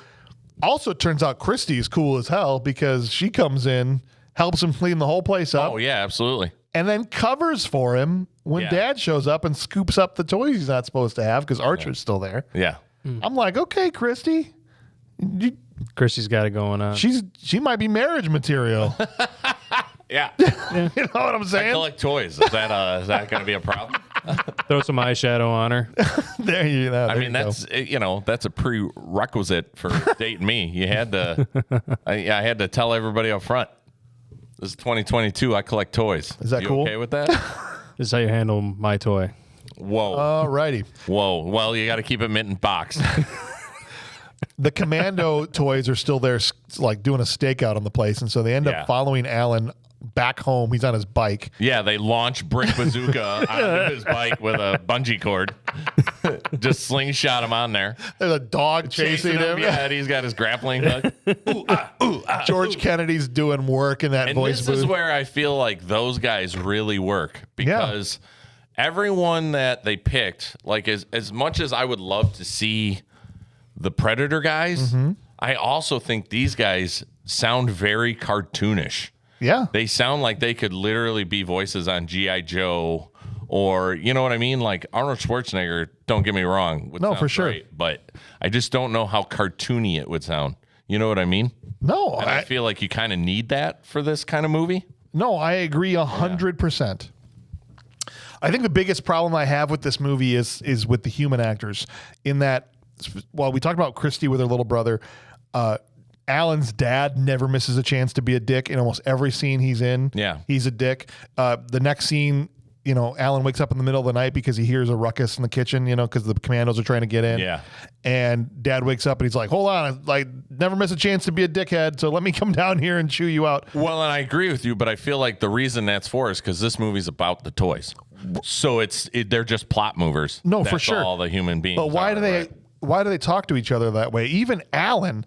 also it turns out Christy is cool as hell because she comes in, helps him clean the whole place up, Oh, yeah, absolutely. and then covers for him when Yeah. Dad shows up and scoops up the toys he's not supposed to have because Archer's still there. Yeah. I'm like, okay, Christy, Christy's got it going on. she might be marriage material. Yeah. You know what I'm I saying? collect toys. Is that going to be a problem? Throw some eyeshadow on her. There you go. I mean, that's that's a prerequisite for dating me. You had to. I had to tell everybody up front. This is 2022. I collect toys. Is that you cool? okay with that? This is how you handle my toy. Whoa. Alrighty. Whoa. Well, you got to keep it mint and boxed. The Commando toys are still there, like doing a stakeout on the place, and so they end Yeah. up following Alan back home. He's on his bike. Yeah, they launch Brick Bazooka onto his bike with a bungee cord. Just slingshot him on there. There's a dog chasing him. Yeah, and he's got his grappling hook. George Kennedy's doing work in that And voice this booth. is where I feel like those guys really work because everyone that they picked, like as much as I would love to see the Predator guys, I also think these guys sound very cartoonish. Yeah. They sound like they could literally be voices on G.I. Joe or, you know what I mean? Like Arnold Schwarzenegger, don't get me wrong. would No, sound for sure. great, but I just don't know how cartoony it would sound. You know what I mean? No, And I feel like you kind of need that for this kind of movie. No, I agree 100%. I think the biggest problem I have with this movie is with the human actors. In that, well, we talked about Christy with her little brother. Alan's dad never misses a chance to be a dick in almost every scene he's in. Yeah. He's a dick. The next scene, Alan wakes up in the middle of the night because he hears a ruckus in the kitchen, because the commandos are trying to get in. Yeah. And dad wakes up and he's like, hold on, I never miss a chance to be a dickhead, so let me come down here and chew you out. Well, and I agree with you, but I feel like the reason that's for is because this movie's about the toys. So they're just plot movers. No, for That's sure. all the human beings. But why are, do they right? why do they talk to each other that way? Even Alan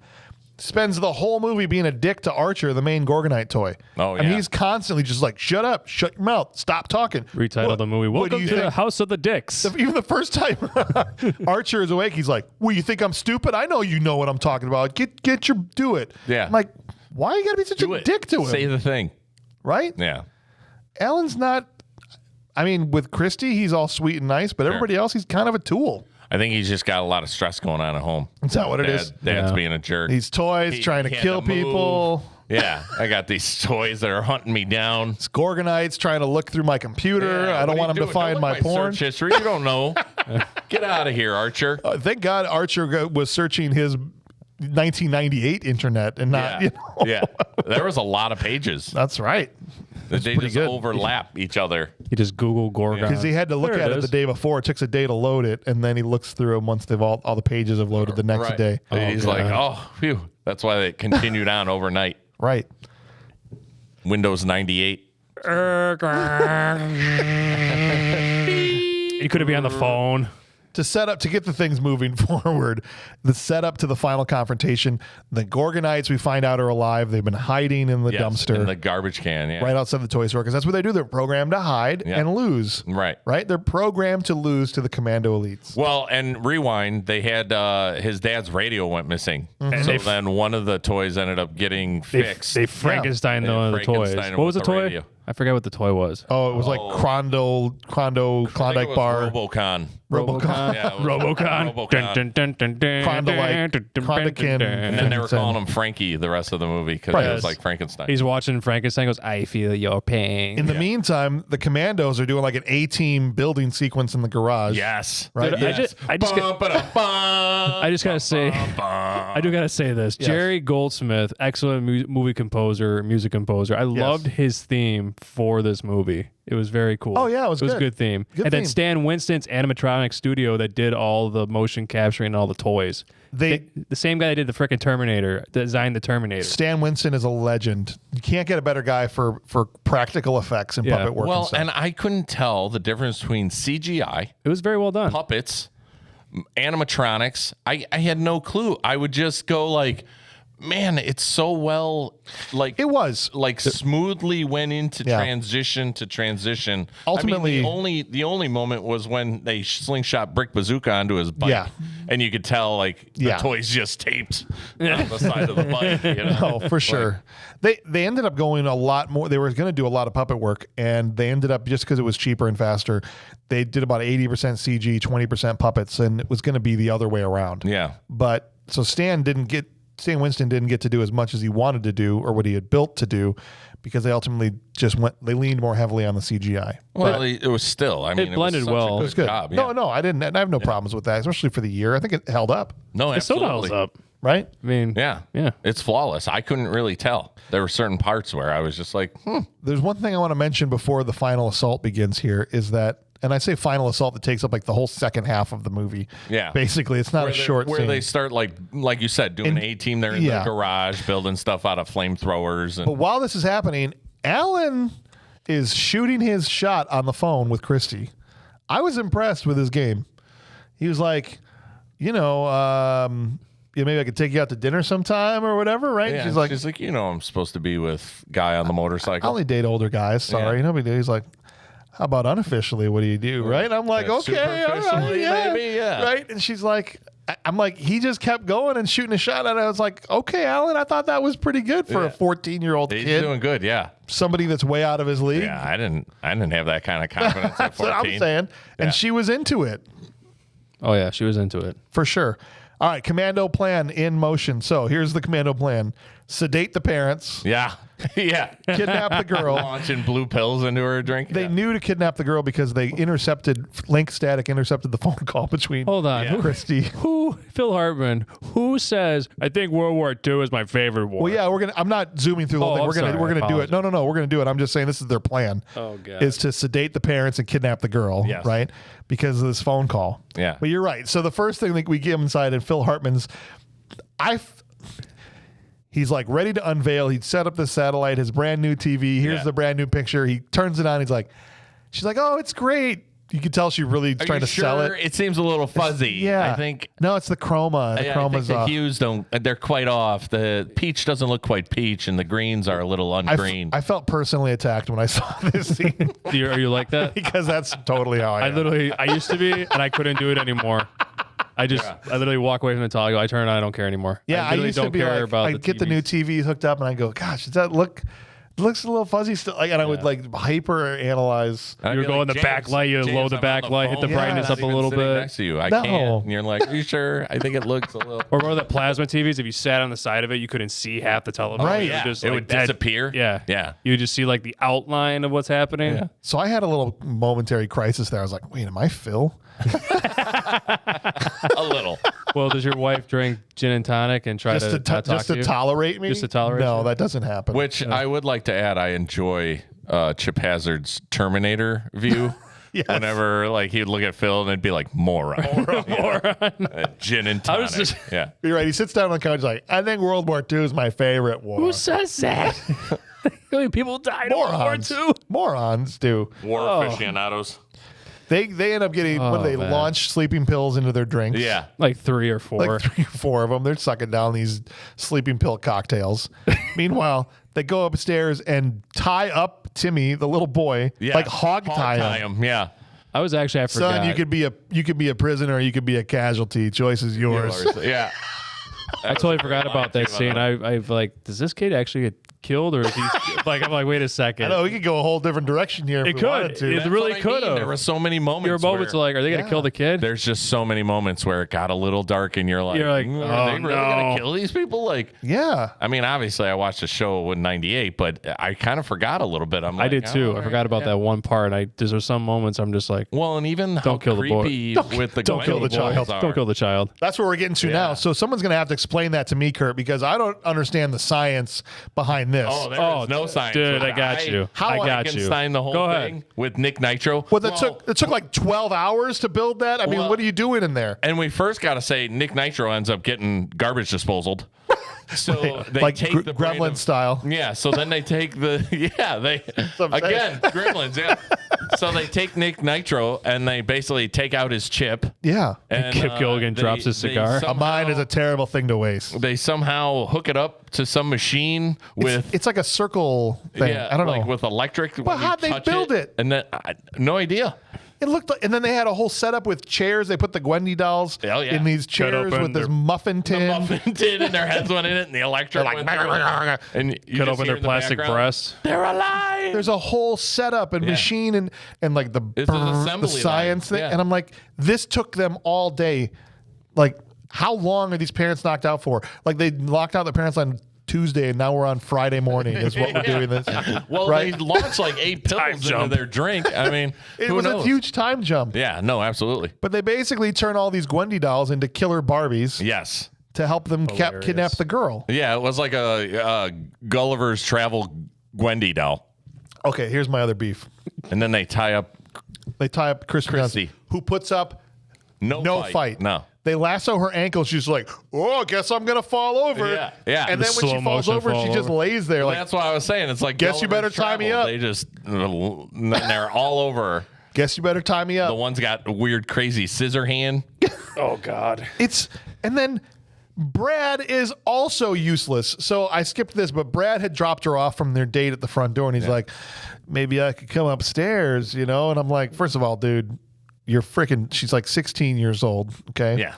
spends the whole movie being a dick to Archer, the main Gorgonite toy. Oh, And yeah. he's constantly just like, shut up, shut your mouth, stop talking. Retitled the movie, what do Welcome you to the think? House of the Dicks. Even the first time Archer is awake, he's like, well, you think I'm stupid? I know you know what I'm talking about. Do it. Yeah. I'm like, why you gotta be such Do a it. dick to him? Say the thing. Right? Yeah. Alan's not, I mean, with Christy, he's all sweet and nice, but everybody else, he's kind of a tool. I think he's just got a lot of stress going on at home. Is that what it is? Dad's Yeah. being a jerk. These toys He- trying to he had kill to move. people. Yeah, I got these toys that are hunting me down. It's Gorgonites trying to look through my computer. Yeah, I don't what want are them you to doing? find Don't my look at porn. search history. You don't know. Get out of here, Archer. Thank God Archer was searching his 1998 internet and not, Yeah. There was a lot of pages. That's right. They pretty just good. overlap each other. You just Google Gorgon. Because he had to look There at it it the is. day before. It takes a day to load it, and then he looks through them once they've all the pages have loaded the next Right. day. And he's like, oh, phew. That's why they continued on overnight. Right. Windows 98. You could be on the phone. To get the things moving forward, the setup to the final confrontation, the Gorgonites we find out are alive. They've been hiding in the Yes, dumpster in the garbage can. Yeah. right outside the toy store because that's what they do. They're programmed to hide Yeah. and lose. Right. Right? They're programmed to lose to the commando elites. Well, and rewind, they had his dad's radio went missing. Mm-hmm. So then one of the toys ended up getting fixed. They Frankenstein Yeah. one of the toys. Frankenstein What was the with the toy? radio. I forget what the toy was. Oh, it was like Klondike I think it was bar. Robocon. Robocon. Yeah, it was Robocon. Robocon. Dun, dun, dun, dun, dun, Klondike. dun, dun, Klondike. dun, And dun. then they were calling him Frankie the rest of the movie because Right. it was like Frankenstein. He's watching Frankenstein. Goes, I feel your pain. In the meantime, the commandos are doing like an A-team building sequence in the garage. yes. Right? Dude, I just gotta say, I do gotta say this. Yes. Jerry Goldsmith, excellent movie composer, music composer. I loved his theme for this movie. It was very cool. Oh, yeah, it was a good. good theme. Good and then theme. Stan Winston's animatronic studio that did all the motion capturing and all the toys. They The same guy that did the frickin' Terminator, designed the Terminator. Stan Winston is a legend. You can't get a better guy for practical effects and Yeah. puppet work. Well, stuff. and I couldn't tell the difference between CGI, It was very well done. puppets, animatronics. I had no clue. I would just go like, man, it's so well, like it was. like smoothly went into Yeah. transition to transition. Ultimately- I mean, the only moment was when they slingshot brick bazooka onto his bike, Yeah. and you could tell like the Yeah. toys just taped on the side of the bike. You know? Oh, for sure. They ended up going a lot more. They were going to do a lot of puppet work, and they ended up, just because it was cheaper and faster, they did about 80% CG, 20% puppets, and it was going to be the other way around. Yeah. But so Stan Winston didn't get to do as much as he wanted to do or what he had built to do because they ultimately they leaned more heavily on the CGI. Well, it was still. I mean, blended it was such well. A It It's good. Job, No, yeah. no, I didn't. I have no problems with that, especially for the year. I think it held up, No, It still absolutely. holds up. right? I mean, Yeah. Yeah. It's flawless. I couldn't really tell. There were certain parts where I was just like, There's one thing I want to mention before the final assault begins here is that, and I say final assault that takes up like the whole second half of the movie. Yeah. Basically, it's not a short where scene. they start like you said, doing And- A-team. They're in yeah. the garage building stuff out of flamethrowers. And But while this is happening, Alan is shooting his shot on the phone with Christy. I was impressed with his game. He was like, maybe I could take you out to dinner sometime or whatever, right? yeah, She's like, I'm supposed to be with guy on the I motorcycle. only date older guys. Sorry. Yeah. Nobody. He's like, how about unofficially? What do you do? Right? I'm like, Yeah, okay, all right, superficially, yeah. maybe, yeah. Right? And she's like, I'm like, he just kept going and shooting a shot. And I was like, okay, Alan, I thought that was pretty good for a 14-year-old He's kid. doing good. Yeah. Somebody that's way out of his league. Yeah. I didn't have that kind of confidence at That's 14. what I'm saying. And Yeah. she was into it Oh yeah, she was into it. for sure. All right, commando plan in motion. So here's the commando plan: sedate the parents, Yeah. Yeah. kidnap the girl. Launching blue pills into her drink. They Yeah. knew to kidnap the girl because they intercepted the phone call between Hold on. Yeah. Christy. Who Phil Hartman? Who says I think World War II is my favorite war? Well, yeah, I'm not zooming through the whole Oh, thing. I'm We're sorry. gonna do it. I No, we're gonna do it. I'm just saying this is their plan. Oh, God. Is to sedate the parents and kidnap the girl, Yes. right? Because of this phone call. Yeah. But you're right. So the first thing that we get inside in Phil Hartman's, he's like ready to unveil. He'd set up the satellite, his brand new TV. Here's Yeah. the brand new picture. He turns it on. She's like, oh, it's great. You can tell she really Are trying you to sell sure? it. It seems a little fuzzy. Yeah. I think. No, it's the chroma. The I think chroma's the off. hues they're quite off. The peach doesn't look quite peach, and the greens are a little ungreen. I felt personally attacked when I saw this scene Are you like that? because that's totally how I am. I used to be, and I couldn't do it anymore. I literally walk away from the tile. I go, I turn it on. I don't care anymore. Yeah, I literally used to be like, about I'd get the new TVs. TV hooked up, and I go, gosh, does that look looks a little fuzzy still. Like, and I would like hyper analyze. I'd You be go like, in the James, backlight, you James, lower the I'm on backlight, hit the phone. brightness I'm up a not even little sitting bit. next to you. I No. can't. And you're like, are you sure? I think it looks a little. Or remember the plasma TVs? If you sat on the side of it, you couldn't see half the television. Right. You Yeah. just, It like, would dead- disappear. Yeah. Yeah. You would just see like the outline of what's happening. Yeah. So I had a little momentary crisis there. I was like, wait, am I Phil? A little. Well, does your wife drink gin and tonic and try Just to to, not talk just to to you? tolerate me? Just to tolerate No, you? that doesn't happen. Which I would like to add, I enjoy Chip Hazard's Terminator view. Yes. Whenever like he'd look at Phil and it'd be like moron. Gin and tonic. was just- yeah. You're right. He sits down on the couch like, I think World War II is my favorite war. Who says that? How many people died in World War Morons. II? Morons do. War aficionados. They end up getting, what do they man. launch sleeping pills into their drinks? Yeah. like 3 or 4. Like 3 or 4 of them. They're sucking down these sleeping pill cocktails. Meanwhile, they go upstairs and tie up Timmy, the little boy, Yeah. like hog tie him. Yeah. I was actually, I forgot. Son, you could be a prisoner, or you could be a casualty. Choice is yours. Yeah. I totally forgot about that scene. I've like, does this kid actually get killed, or is he like? I'm like, wait a second. I know we could go a whole different direction here. If It we could. wanted to. It That's really what I could mean. have. There were so many moments. Your moments are where like, are they gonna kill the kid? there's just so many moments where it got a little dark, and you're like, You're like, are oh, they really no. gonna kill these people? Like, Yeah. I mean, obviously, I watched the show in '98, but I kind of forgot a little bit. I'm I like, did too. oh, I forgot about that one part. There's some moments I'm just like, Well, and even how Don't kill the boy. creepy with the don't kill the Gwendy child. boys are. don't kill the child. That's what we're getting to now. So someone's going to have to explain that to me, Kurt, because I don't understand the science behind this. Oh, there is no science. dude, with I got that. you. How I got you. Frankenstein the whole Go thing ahead. with Nick Nitro. Well, it took like 12 hours to build that. I mean, Well- what are you doing in there? And we first got to say Nick Nitro ends up getting garbage disposal. So they Like take the brain Gremlin of- style. Yeah. So then they take the what I'm saying. again Gremlins. Yeah. So they take Nick Nitro and they basically take out his chip. Yeah. And Kip Gilligan drops his cigar. A mind is a terrible thing to waste. They somehow hook it up to some machine with. It's like a circle thing. Yeah, I don't like know. with electric. Well, how'd they build it? And then no idea. It looked like, and then they had a whole setup with chairs. They put the Gwendy dolls Oh, yeah. in these chairs open with this their- muffin tin. The muffin tin and their heads went in it, and the electric They're like, went through. And you Cut just open hear their in the plastic background, breasts. They're alive. There's a whole setup and machine and like the It's an the assembly science line. thing. Yeah. And I'm like, this took them all day. Like, how long are these parents knocked out for? Like, they locked out their parents on Tuesday, and now we're on Friday morning. Is what we're doing this. Well, right? they launched like 8 pills into jump. their drink. I mean, It who was knows? a huge time jump. Yeah, no, absolutely. But they basically turn all these Gwendy dolls into killer Barbies Yes. to help them Hilarious. kidnap the girl. Yeah, it was like a Gulliver's Travel Gwendy doll. Okay, here's my other beef. And then they tie up They tie up Kirsten Dunst, Christy. who puts up no fight. No. They lasso her ankle. She's like, "Oh, I guess I'm gonna fall over." Yeah, yeah. And The then when she slow falls motion over, she fall just over. lays there Well, like, that's what I was saying. It's like Guess you better Gulliver's tie me Travel. up. They just and they're all over her. "Guess you better tie me The up." one's got a weird, crazy scissor hand. Oh God. And then Brad is also useless. So I skipped this, but Brad had dropped her off from their date at the front door, and he's like, "Maybe I could come upstairs," you know? And I'm like, first of all, dude, you're freaking. She's like 16 years old. Okay. Yeah.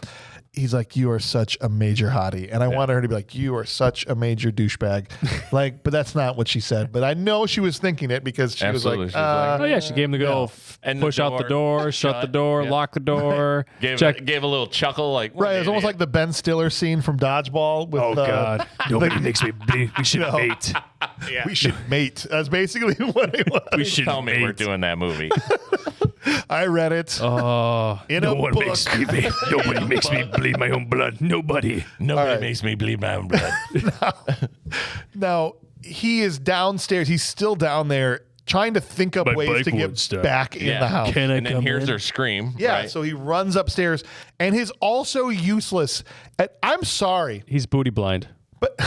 He's like, "You are such a major hottie," and I wanted her to be like, "You are such a major douchebag," like, but that's not what she said. But I know she was thinking it because she Absolutely. was She was like, Oh yeah, she gave him the go. And the Push out the door, shut the door, yeah. lock the door. Gave check. a little chuckle, like right. It's almost like the Ben Stiller scene from Dodgeball. With, Oh God. Nobody makes me bleed. We should No. mate. we should mate. That's basically what it was. We should Tell me mate. we're doing that movie. I read it Oh, in a book. Nobody makes me bleed my own blood. Nobody. Nobody right. makes me bleed my own blood. Now he is downstairs. He's still down there trying to think up My ways bike to get won't stop. back in the house. Can I And then come here's in? her scream. Yeah, right? so he runs upstairs, and he's also useless. I'm sorry, He's booty blind. but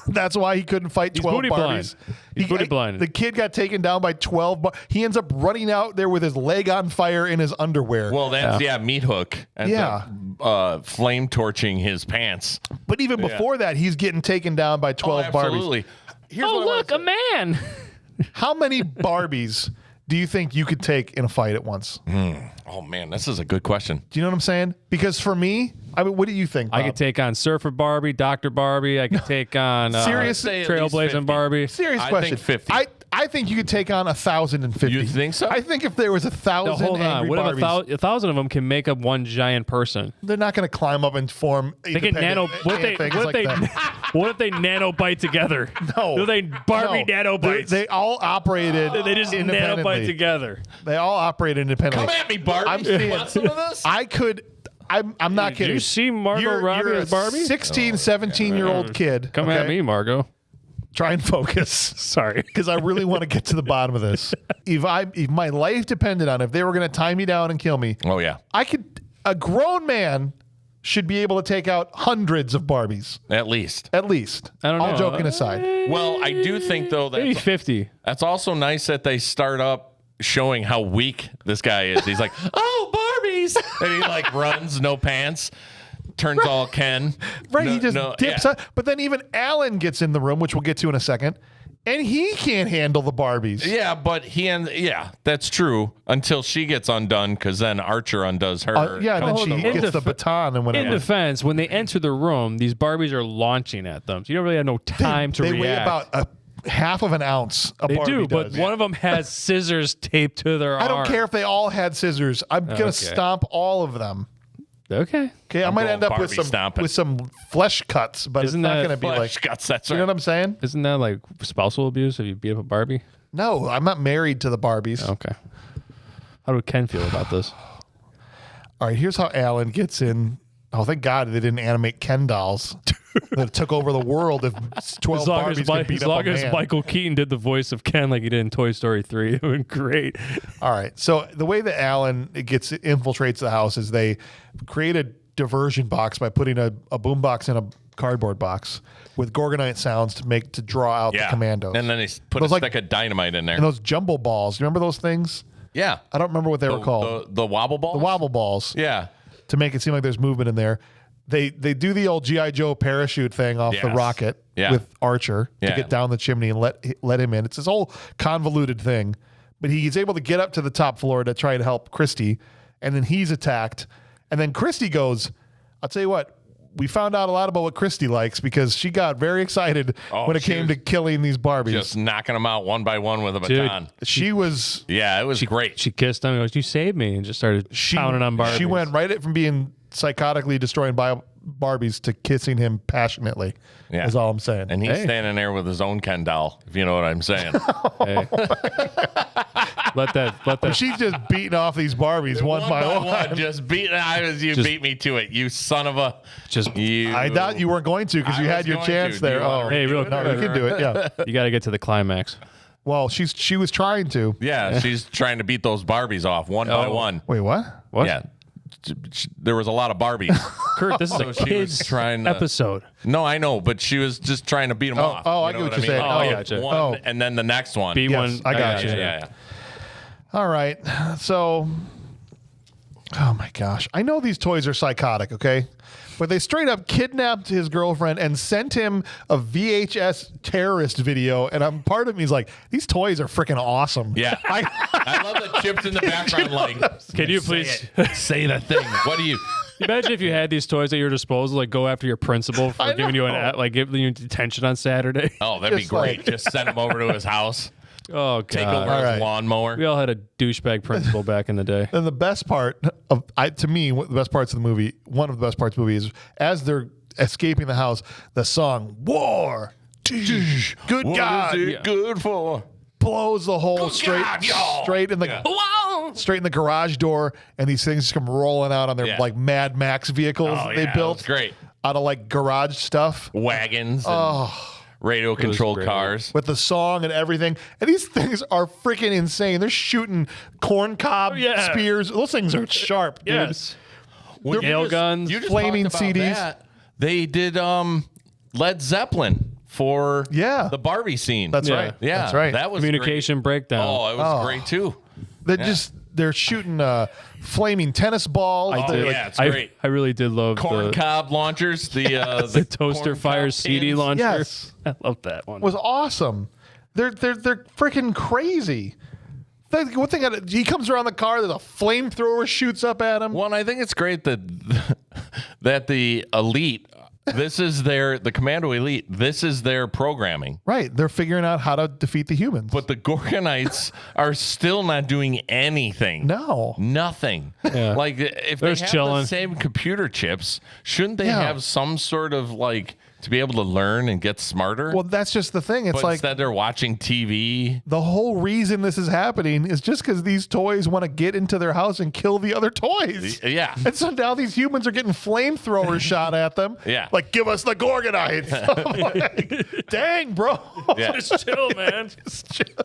that's why he couldn't fight 12 booty Barbies. blind. He's booty blind. The kid got taken down by 12. He ends up running out there with his leg on fire in his underwear. Well, that's Meat Hook. Ends Yeah. up, flame torching his pants. but even before that, he's getting taken down by 12 Barbies. absolutely. Here's Oh, what I wanna look, say. a man. How many Barbies do you think you could take in a fight at once? Oh man, this is a good question. Do you know what I'm saying? Because for me, I mean, what do you think, Bob? I could take on Surfer Barbie, Dr. Barbie. I could take on Serious? Trailblazing Barbie. Serious I question. think 50. I think you could take on 1,050. You think so? I think if there was 1,000 No, hold on. angry What if Barbies, 1,000 of them can make up one giant person? they're not going to climb up and form. They can nano. What if they nanobite together? No. Do they Barbie nanobite? They all operated. They just independently. nanobite together. They all operate independently. Come at me, Barbie. I'm seeing- Want some of this? I could. I'm not Did kidding. you see Margot Robbie you're as Barbie? 16, 17-year-old kid. Come at me, Margot. Try and focus. Sorry. Because I really want to get to the bottom of this. If my life depended on if they were going to tie me down and kill me, Oh, yeah. a grown man should be able to take out hundreds of Barbies. At least. At least. I don't know. All joking aside. Well, I do think, though, Maybe that 50. that's also nice that they start up showing how weak this guy is. He's like, oh, Barbies. And he like runs, no pants, turns all Ken. Right, No- he just no- dips yeah. out. But then even Alan gets in the room, which we'll get to in a second, and he can't handle the Barbies. Yeah, but that's true until she gets undone because then Archer undoes her. And then Hold she on. gets the baton and In whatever. defense, when they enter the room, these Barbies are launching at them. So you don't really have no time to they react. weigh about a half of an ounce. A They Barbie do, but does. one of them has scissors taped to their arm. I don't care if they all had scissors. I'm gonna stomp all of them. Okay. Okay, I might going end up with Barbie stomping. some flesh cuts, but Isn't it's not that gonna be like. Flesh guts, that's You know right. what I'm saying? Isn't that like spousal abuse if you beat up a Barbie? No, I'm not married to the Barbies. Okay. How would Ken feel about this? All right, here's how Alan gets in. Oh, thank God they didn't animate Ken dolls that took over the world. If 12 Barbies could beat as up long a as man. Michael Keaton did the voice of Ken like he did in Toy Story 3, it would be great. All right, so the way that Alan infiltrates the house is they create a diversion box by putting a boom box in a cardboard box with Gorgonite sounds to draw out the commandos. And then they put Those a like- stick of dynamite in there. And those jumble balls, you remember those things? Yeah. I don't remember what they were called. The wobble balls? The wobble balls. Yeah. To make it seem like there's movement in there. They do the old G.I. Joe parachute thing off the Yes. rocket Yeah. with Archer to Yeah. get down the chimney and let him in. It's this whole convoluted thing. But he's able to get up to the top floor to try and help Christy. And then he's attacked. And then Christy goes, I'll tell you what, we found out a lot about what Christy likes because she got very excited when it she came was to killing these Barbies. Just knocking them out one by one with a Dude. baton. She was... Yeah, it was great. She kissed him and goes, "You saved me," and just started pounding on Barbies. She went right from being psychotically destroying Barbies to kissing him passionately. Yeah. Is all I'm saying. And he's Hey. standing there with his own Ken doll, if you know what I'm saying. Hey. let that. She's just beating off these Barbies one by one. Just beat. You Just- beat me to it. You son of a. Just You. I thought you weren't going to because you I had was your going chance to. there. Do you Oh, want to Hey, real no, you can do it. Yeah. You got to get to the climax. Well, she was trying to. Yeah, she's trying to beat those Barbies off one by one. Wait, what? What? Yeah. There was a lot of Barbies. Kurt, this is So a she was kids trying to- episode. No, I know, but she was just trying to beat them off. oh, I You get know what you're I saying. mean? Oh, I Like gotcha. one, Oh. and then the next one. B1. Yes, I got gotcha. you. Yeah. All right. So, oh my gosh. I know these toys are psychotic, okay? But they straight up kidnapped his girlfriend and sent him a VHS terrorist video. And part of me is like, these toys are freaking awesome. Yeah. I love the chips in the background. Like, Can you please say the thing? What do you? imagine if you had these toys at your disposal, like go after your principal for I giving you know. giving you detention on Saturday? Oh, that'd be Just great. like- Just send him over to his house. Oh, God. Take over All his right. lawnmower. We all had a douchebag principal back in the day. And the best part to me, the best parts of the movie, one of the best parts of the movie is as they're escaping the house, the song "War." Good What God, is it good for? blows the hole straight, God, y'all. straight in the Wow. straight in the garage door, and these things just come rolling out on their Yeah. like Mad Max vehicles Oh, that they yeah, built. that's great. Out of like garage stuff Wagons and radio controlled great. cars. with the song and everything. And these things are freaking insane. They're shooting corn cob yeah. spears. Those things are sharp, dude. Yes. Well, nail guns, you just flaming talked about CDs. that. They did Led Zeppelin for the Barbie scene. That's Yeah. right. yeah, That's right. That was Communication breakdown. Great. Oh, it was great too. They're shooting flaming tennis balls. Oh, They're yeah, it's great. I really did love Corn the cob launchers, the toaster corn fire cob CD pins. launcher. Yes. I love that one. was awesome. They're freaking crazy. One thing he comes around the car, there's a flamethrower shoots up at him. Well, and I think it's great that that the elite, the Commando elite, this is their programming. Right. They're figuring out how to defeat the humans. But the Gorgonites are still not doing anything. No. Nothing. Yeah. Like, if They're they just have chilling. the same computer chips, shouldn't they Yeah. have some sort of, like, to be able to learn and get smarter? Well, that's just the thing. It's but like instead they're watching TV. the whole reason this is happening is just because these toys want to get into their house and kill the other toys. Yeah. And so now these humans are getting flamethrowers shot at them. Yeah. Like, give us the Gorgonites. I'm like, dang, bro. Yeah. Just chill, man.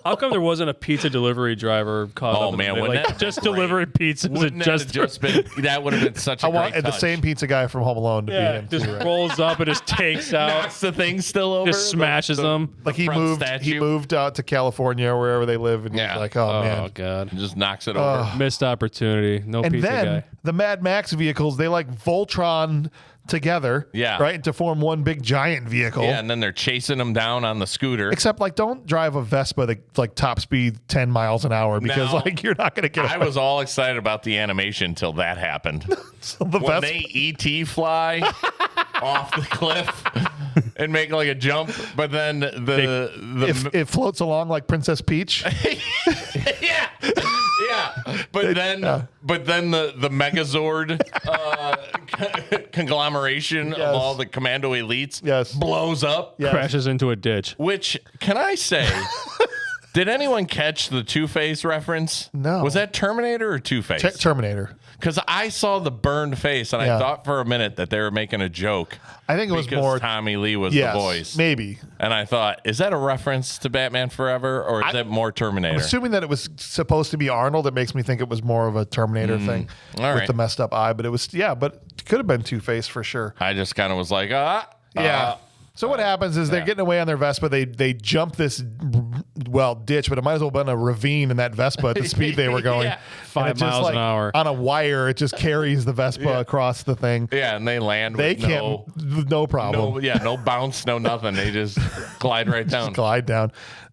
How come there wasn't a pizza delivery driver caught Oh, up in man, the- wouldn't like, that just be great? delivering pizzas? Wouldn't that have just been, that would have been such a I want great the touch. same pizza guy from Home Alone to be yeah, him. just too, right? rolls up and just takes out. Knocks the thing still over. Just smashes them. Like he front moved statue. out to California or wherever they live, and Yeah. he's like, oh, Oh man. god, Just knocks it over. missed opportunity. No And pizza then guy. the Mad Max vehicles, they like Voltron together, Yeah. right, to form one big giant vehicle. Yeah, and then they're chasing them down on the scooter. Except, like, don't drive a Vespa that's like top speed 10 miles an hour because, No. like, you're not going to get I away. was all excited about the animation until that happened. So the When Vespa, they ET fly off the cliff and make like a jump, but then it floats along like Princess Peach. yeah, but then the Megazord conglomeration Yes. of all the commando elites Yes. blows up. Yes. Crashes into a ditch. Which, can I say, did anyone catch the Two-Face reference? No. Was that Terminator or Two-Face? Terminator. Because I saw the burned face, and Yeah. I thought for a minute that they were making a joke. I think it was because more. Tommy Lee was Yes, the voice. maybe. And I thought, is that a reference to Batman Forever, or is that more Terminator? Assuming that it was supposed to be Arnold, it makes me think it was more of a Terminator thing All with right. the messed up eye. But it was, but it could have been Two-Face for sure. I just kind of was like, Yeah. So what happens is they're getting away on their Vespa. They jump this, ditch, but it might as well have been a ravine in that Vespa at the speed they were going. Yeah. And 5 it just, miles an hour. On a wire, it just carries the Vespa across the thing. Yeah, and they land They with can't, no problem. no bounce, no nothing. They just glide right down. Glide down.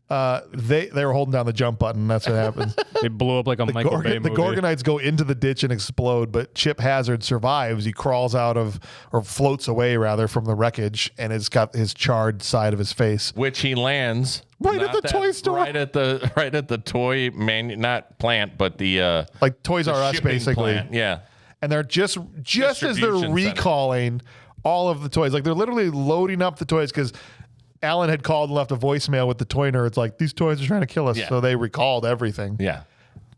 They were holding down the jump button. That's what happens. They blew up like a Michael Bay The movie. Gorgonites go into the ditch and explode, but Chip Hazard survives. He crawls out of, or floats away rather, from the wreckage, and it's got his charred side of his face. Which he lands Right at not the toy store. right at the toy not plant, but the Like Toys R Us, shipping basically. plant. Yeah. And they're just as they're Distribution center. recalling all of the toys. Like they're literally loading up the toys because Alan had called and left a voicemail with the toy nerds like, these toys are trying to kill us. Yeah. So they recalled everything. Yeah.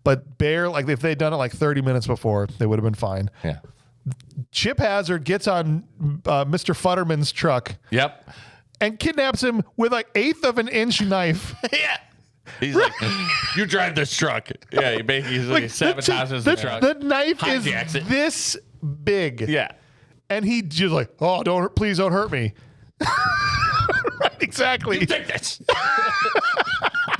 But like if they'd done it like 30 minutes before, they would have been fine. Yeah. Chip Hazard gets on Mr. Futterman's truck Yep. and kidnaps him with like 1/8 of an inch knife. Yeah. He's like, you drive this truck. Yeah, he basically sabotages the truck. The knife Hijacks is it. this big. Yeah. And he just like, oh, please don't hurt me. Right, exactly. Take this.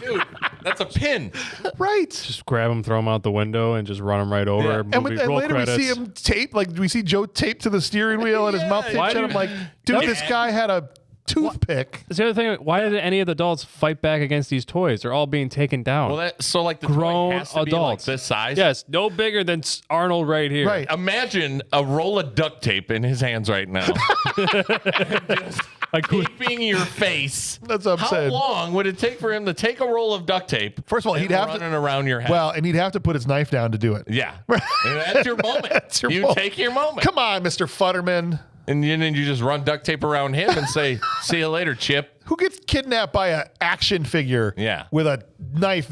Dude, that's a pin. Right. Just grab him, throw him out the window, and just run him right over. Yeah. And, Movie, and roll later credits. we see him tape, like we see Joe taped to the steering wheel and his mouth taped Why shut. did- I'm like, dude, Yeah. this guy had a toothpick. That's the other thing. Why did any of the adults fight back against these toys? They're all being taken down. Well, so like the Grown toy has to be like adults. this size. Yes, no bigger than Arnold right here. Right. Imagine a roll of duct tape in his hands right now. Just Like, taping your face. That's what I'm How saying. long would it take for him to take a roll of duct tape? First of all, and he'd have run to- it around your head. Well, and he'd have to put his knife down to do it. yeah, and that's your moment. That's your you moment. take your moment, Come on, Mr. Futterman. and then you just run duct tape around him and say, "See you later, Chip." Who gets kidnapped by an action figure Yeah. with a knife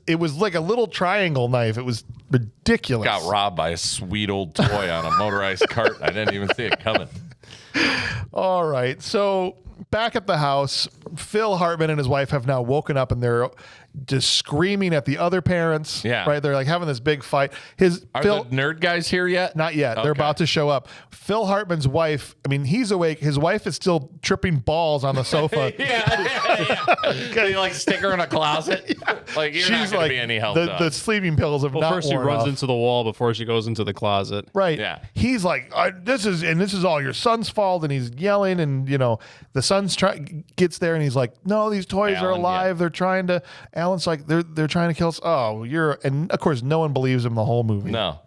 it was like a little triangle knife. It was ridiculous. Got robbed by a sweet old toy on a motorized cart. I didn't even see it coming. All right. So back at the house, Phil Hartman and his wife have now woken up and they're just screaming at the other parents. Yeah. Right. They're like having this big fight. Are Phil, the nerd guys here yet? not yet. They're Okay. about to show up. Phil Hartman's wife, I mean, he's awake. His wife is still tripping balls on the sofa. yeah. Can you like stick her in a closet? Like you're not She's gonna like, be any help. the to us. sleeping pills have Well, not first she worn runs off. into the wall before she goes into the closet. Right. Yeah. He's like, this is all your son's fault, and he's yelling, and the son gets there, and he's like, no, these toys are Alan, alive. yeah. They're trying to. Alan's like, they're trying to kill us. Oh, and of course, no one believes him the whole movie. No.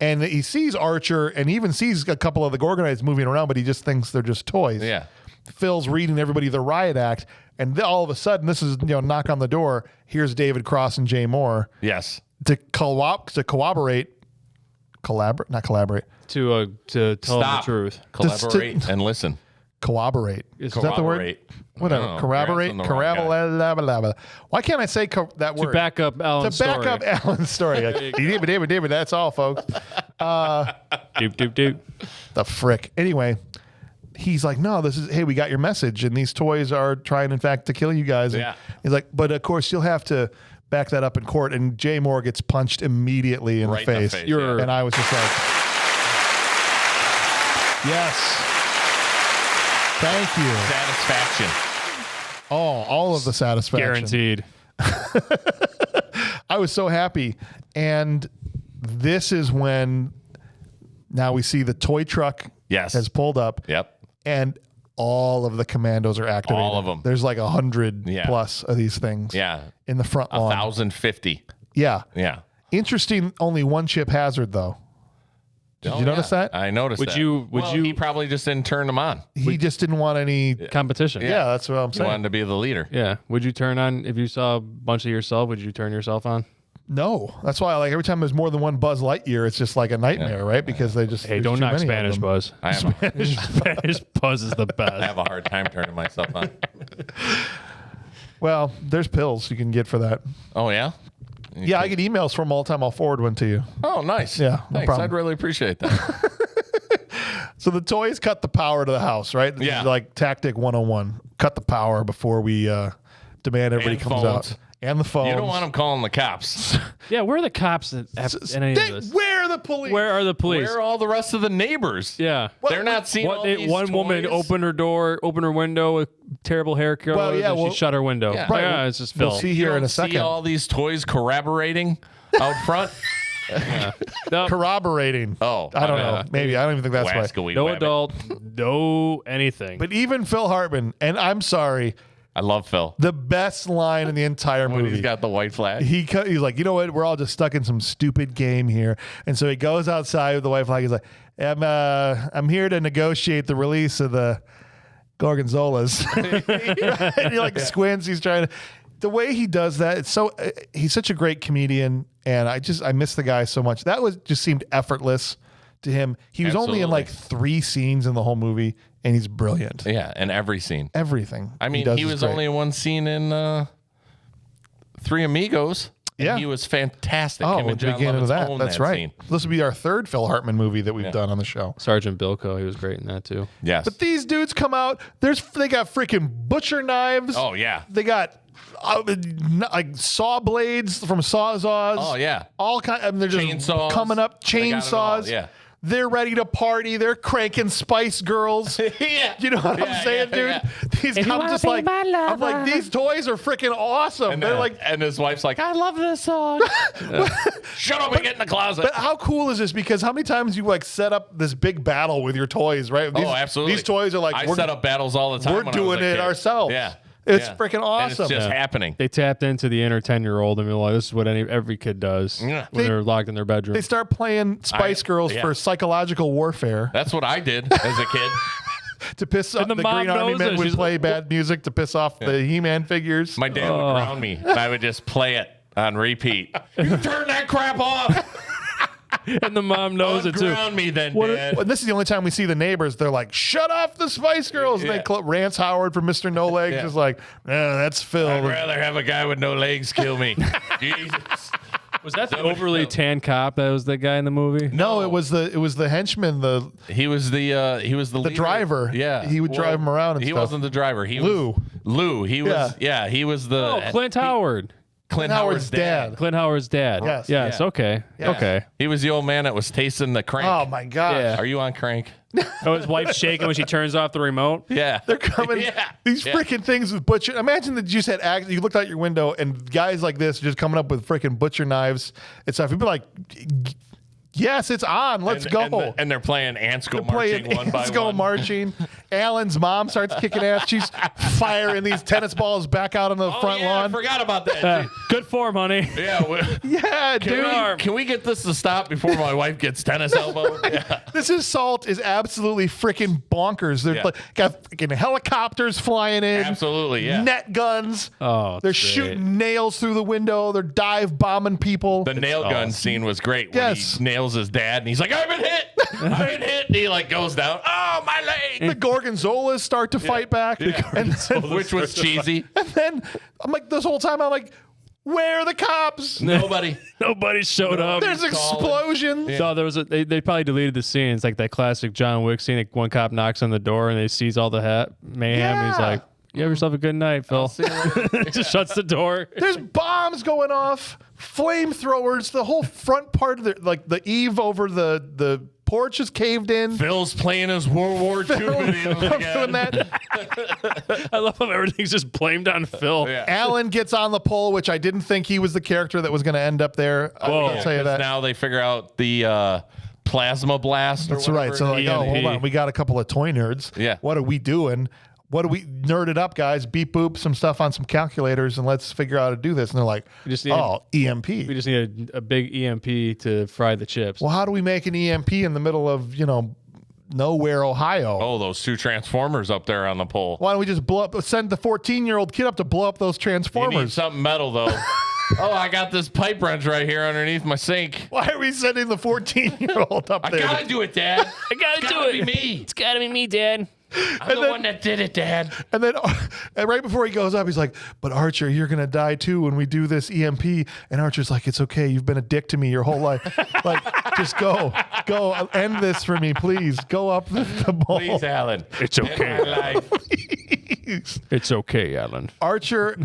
And he sees Archer and even sees a couple of the Gorgonites moving around, but he just thinks they're just toys. Yeah. Phil's reading everybody the riot act, and all of a sudden, this is knock on the door. Here's David Cross and Jay Moore Yes. to collaborate, not collaborate, to tell them the Stop. truth. Collaborate and listen. corroborate. Is that the word? Corroborate. Whatever. No, Corroborate. you're asking the wrong guy. Why can't I say that word? To back up Alan's To back story. up Alan's story. Like, David, that's all, folks. Doop, doop, doop. The frick. Anyway, he's like, no, hey, we got your message, and these toys are trying, in fact, to kill you guys. And Yeah. he's like, but of course, you'll have to back that up in court. And Jay Moore gets punched immediately in Right the in the face. face, yeah. And I was just like, yes. Thank you. Satisfaction. Oh, all of the satisfaction. Guaranteed. I was so happy. And this is when now we see the toy truck Yes. has pulled up. Yep. And all of the commandos are activated. All of them. There's like 100 Yeah. plus of these things. Yeah. In the front lawn. 1,050. Yeah. Yeah. Interesting. Only one chip hazard though. Did you notice that? I noticed Would that. you- would Well, you- he probably just didn't turn them on. He just didn't want any. Competition. Yeah, that's what I'm He saying. wanted to be the leader. Yeah. Would you turn on, if you saw a bunch of yourself, would you turn yourself on? No, that's why like every time there's more than one Buzz Lightyear, it's just like a nightmare, right? Because they just Hey, there's don't too knock many of Spanish them. Buzz. I have, Spanish Buzz is the I best. have a hard time turning myself on. Well, there's pills you can get for that. Oh, yeah? Yeah, I get emails from all the time. I'll forward one to you. Oh, nice. Yeah, no Thanks. problem. I'd really appreciate that. So the toys cut the power to the house, right? This Yeah. is like tactic 101. Cut the power before we demand everybody And comes phones. out. And the phones. You don't want them calling the cops. Yeah, where are the cops in any of this? Where are the police? Where are the police? Where are all the rest of the neighbors? Yeah. They're not seeing all these One woman toys? opened her door, opened her window with terrible hair color, Well, yeah, and well- she shut her window. Yeah. Right. Yeah, it's just We'll Phil. see You here in don't a second. see all these toys corroborating out front? No, Corroborating. Oh, I don't my know. bad. Maybe. I don't even think that's right. Wascally no wabbit. adult, no anything. But even Phil Hartman, and I'm sorry, I love Phil. the best line in the entire When movie. he's got the white flag. He's like, you know what? We're all just stuck in some stupid game here. And so he goes outside with the white flag. He's like, I'm here to negotiate the release of the Gorgonzolas. Right? And he like squints. He's trying to. The way he does that, it's so. He's such a great comedian, and I miss the guy so much. That just seemed effortless to him. He was only in Absolutely. like 3 scenes in the whole movie, and he's brilliant. Yeah, in every scene. Everything. I mean, does he is was great. only in one scene in Three Amigos. And Yeah. he was fantastic. Oh, Him at and the John beginning of Lovitz that. owned That's that right. scene. This will be our 3rd Phil Hartman movie that we've done on the show. Sergeant Bilko, he was great in that too. Yes. But these dudes come out. They got freaking butcher knives. Oh, yeah. They got like saw blades from Sawzalls. Oh, yeah. All kind. I mean, they're just Chainsaws. coming up. They got it all, Chainsaws. yeah. They're ready to party. They're cranking Spice Girls. Yeah. You know what Yeah, I'm saying, yeah, dude? yeah. These If you I'm wanna just be like my I'm like lover. these toys are freaking awesome. And, They're like. and his wife's like, I love this song. Shut up and get in the closet. But how cool is this? Because how many times you like set up this big battle with your toys, right? These, oh, absolutely. These toys are like I set up battles all the time. we're when I was doing a it kid. ourselves. Yeah. It's Yeah. freaking And awesome. it's just Yeah. happening. They tapped into the inner 10-year-old and were like, this is what every kid does Yeah. when They- they're locked in their bedroom. They start playing Spice Girls yeah. for psychological warfare That's what I did as a kid. to piss off the the mom Green Army knows men it. would She's- play bad music to piss off the He-Man figures. My dad would ground me, and I would just play it on repeat. You turn that crap off. and the mom knows it too. Ground me then, What- Dad. this is the only time we see the neighbors. They're like, "Shut off the Spice Girls!" And Yeah. they Rance Howard from Mr. No Legs Yeah. is like, "That's Phil." I'd rather have a guy with no legs kill me. Jesus. Was that the overly tan cop that was the guy in the movie? No, it was the henchman, the He was the leader. driver. Yeah, He would drive him around and he stuff. wasn't the driver. He Lou. was Lou. He was he was the Oh, Clint Howard. Clint Howard's dad. Clint Howard's dad. Yes. Yes. Yeah. Okay. Yeah. Okay. He was the old man that was tasting the crank. Oh my god! Yeah. Are you on crank? Oh, his wife's shaking when she turns off the remote. Yeah. They're coming. Yeah. These Yeah. freaking things with butcher. Imagine that you just had you looked out your window and guys like this just coming up with freaking butcher knives and stuff. You'd be like, "Yes, it's on. Let's go." And they're playing ants go Playing marching one by Ants Go one. Marching. Alan's mom starts kicking ass. She's firing these tennis balls back out on the front lawn. I forgot about that. Good form, honey. Yeah, dude. Can we get this to stop before my wife gets tennis elbow? Yeah. This assault is absolutely freaking bonkers. They're like, got freaking helicopters flying in. Absolutely, yeah. Net guns. Oh, they're great. shooting nails through the window. They're dive bombing people. The nail gun scene was great. When he nails his dad, and he's like, "I've been hit. I've been hit." And he like goes down. Oh, my leg. The Gorgonzolas start to fight back, Which was cheesy. And then I'm like, this whole time I'm like, where are the cops? Nobody showed up. There's explosions. So there was they probably deleted the scene. It's like that classic John Wick scene. Like one cop knocks on the door and they sees all the mayhem. And he's like, "You have yourself a good night, Phil." Just shuts the door. There's bombs going off, flamethrowers. The whole front part of the eave over the porch is caved in. Phil's playing his World War II videos again. Doing that. I love how everything's just blamed on Phil. Yeah. Alan gets on the pole, which I didn't think he was the character that was going to end up there. I'll tell you that. Now they figure out the plasma blast. That's right. So like, oh, hold on, we got a couple of toy nerds. Yeah. What are we doing? What do we nerd it up, guys? Beep boop some stuff on some calculators and let's figure out how to do this. And they're like, EMP. We just need a big EMP to fry the chips. Well, how do we make an EMP in the middle of, nowhere, Ohio? Oh, those two transformers up there on the pole. Why don't we just send the 14-year-old kid up to blow up those You need transformers? something metal though. Oh, I got this pipe wrench right here underneath my sink. Why are we sending the 14-year-old up there? I gotta do it, Dad. I gotta do it. Be me. It's gotta be me, Dad. I'm the one that did it, Dad. And then and right before he goes up, he's like, "But Archer, you're going to die too when we do this EMP." And Archer's like, "It's okay. You've been a dick to me your whole life. Like, just go. End this for me, please. Go up the ball." Please, Alan. It's okay. Please. It's okay, Alan. Archer,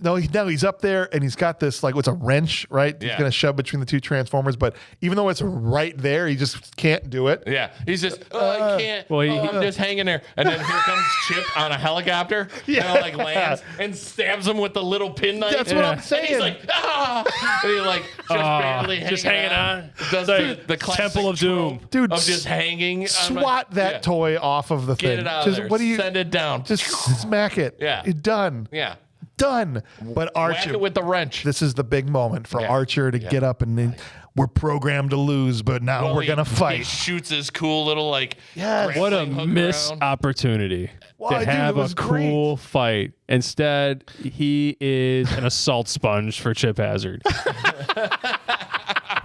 no, he's up there and he's got this, like, what's a wrench, right? He's Yeah. going to shove between the two transformers. But even though it's right there, he just can't do it. Yeah, he's just, I can't. Well, I'm just hanging there. And then here comes Chip on a helicopter. Yeah. And like lands and stabs him with the little pin knife. That's what I'm And saying. he's like, ah! And he like just barely hanging on. Does the classic Temple of Doom. trope Dude, of just hanging. swat that toy off of the Get thing. it out Just, of there. what do you, Send it down. just smack it. Yeah. You're done. Yeah. Done. But Whack Archer, it with the wrench. this is the big moment for Yeah. Archer to get up and then we're programmed to lose, but now Well, we're going to He fight. shoots his cool little like. Yes. What a grappling hook missed around. opportunity Well, to dude, have it was a cool fight. Instead, he is an assault sponge for Chip Hazard.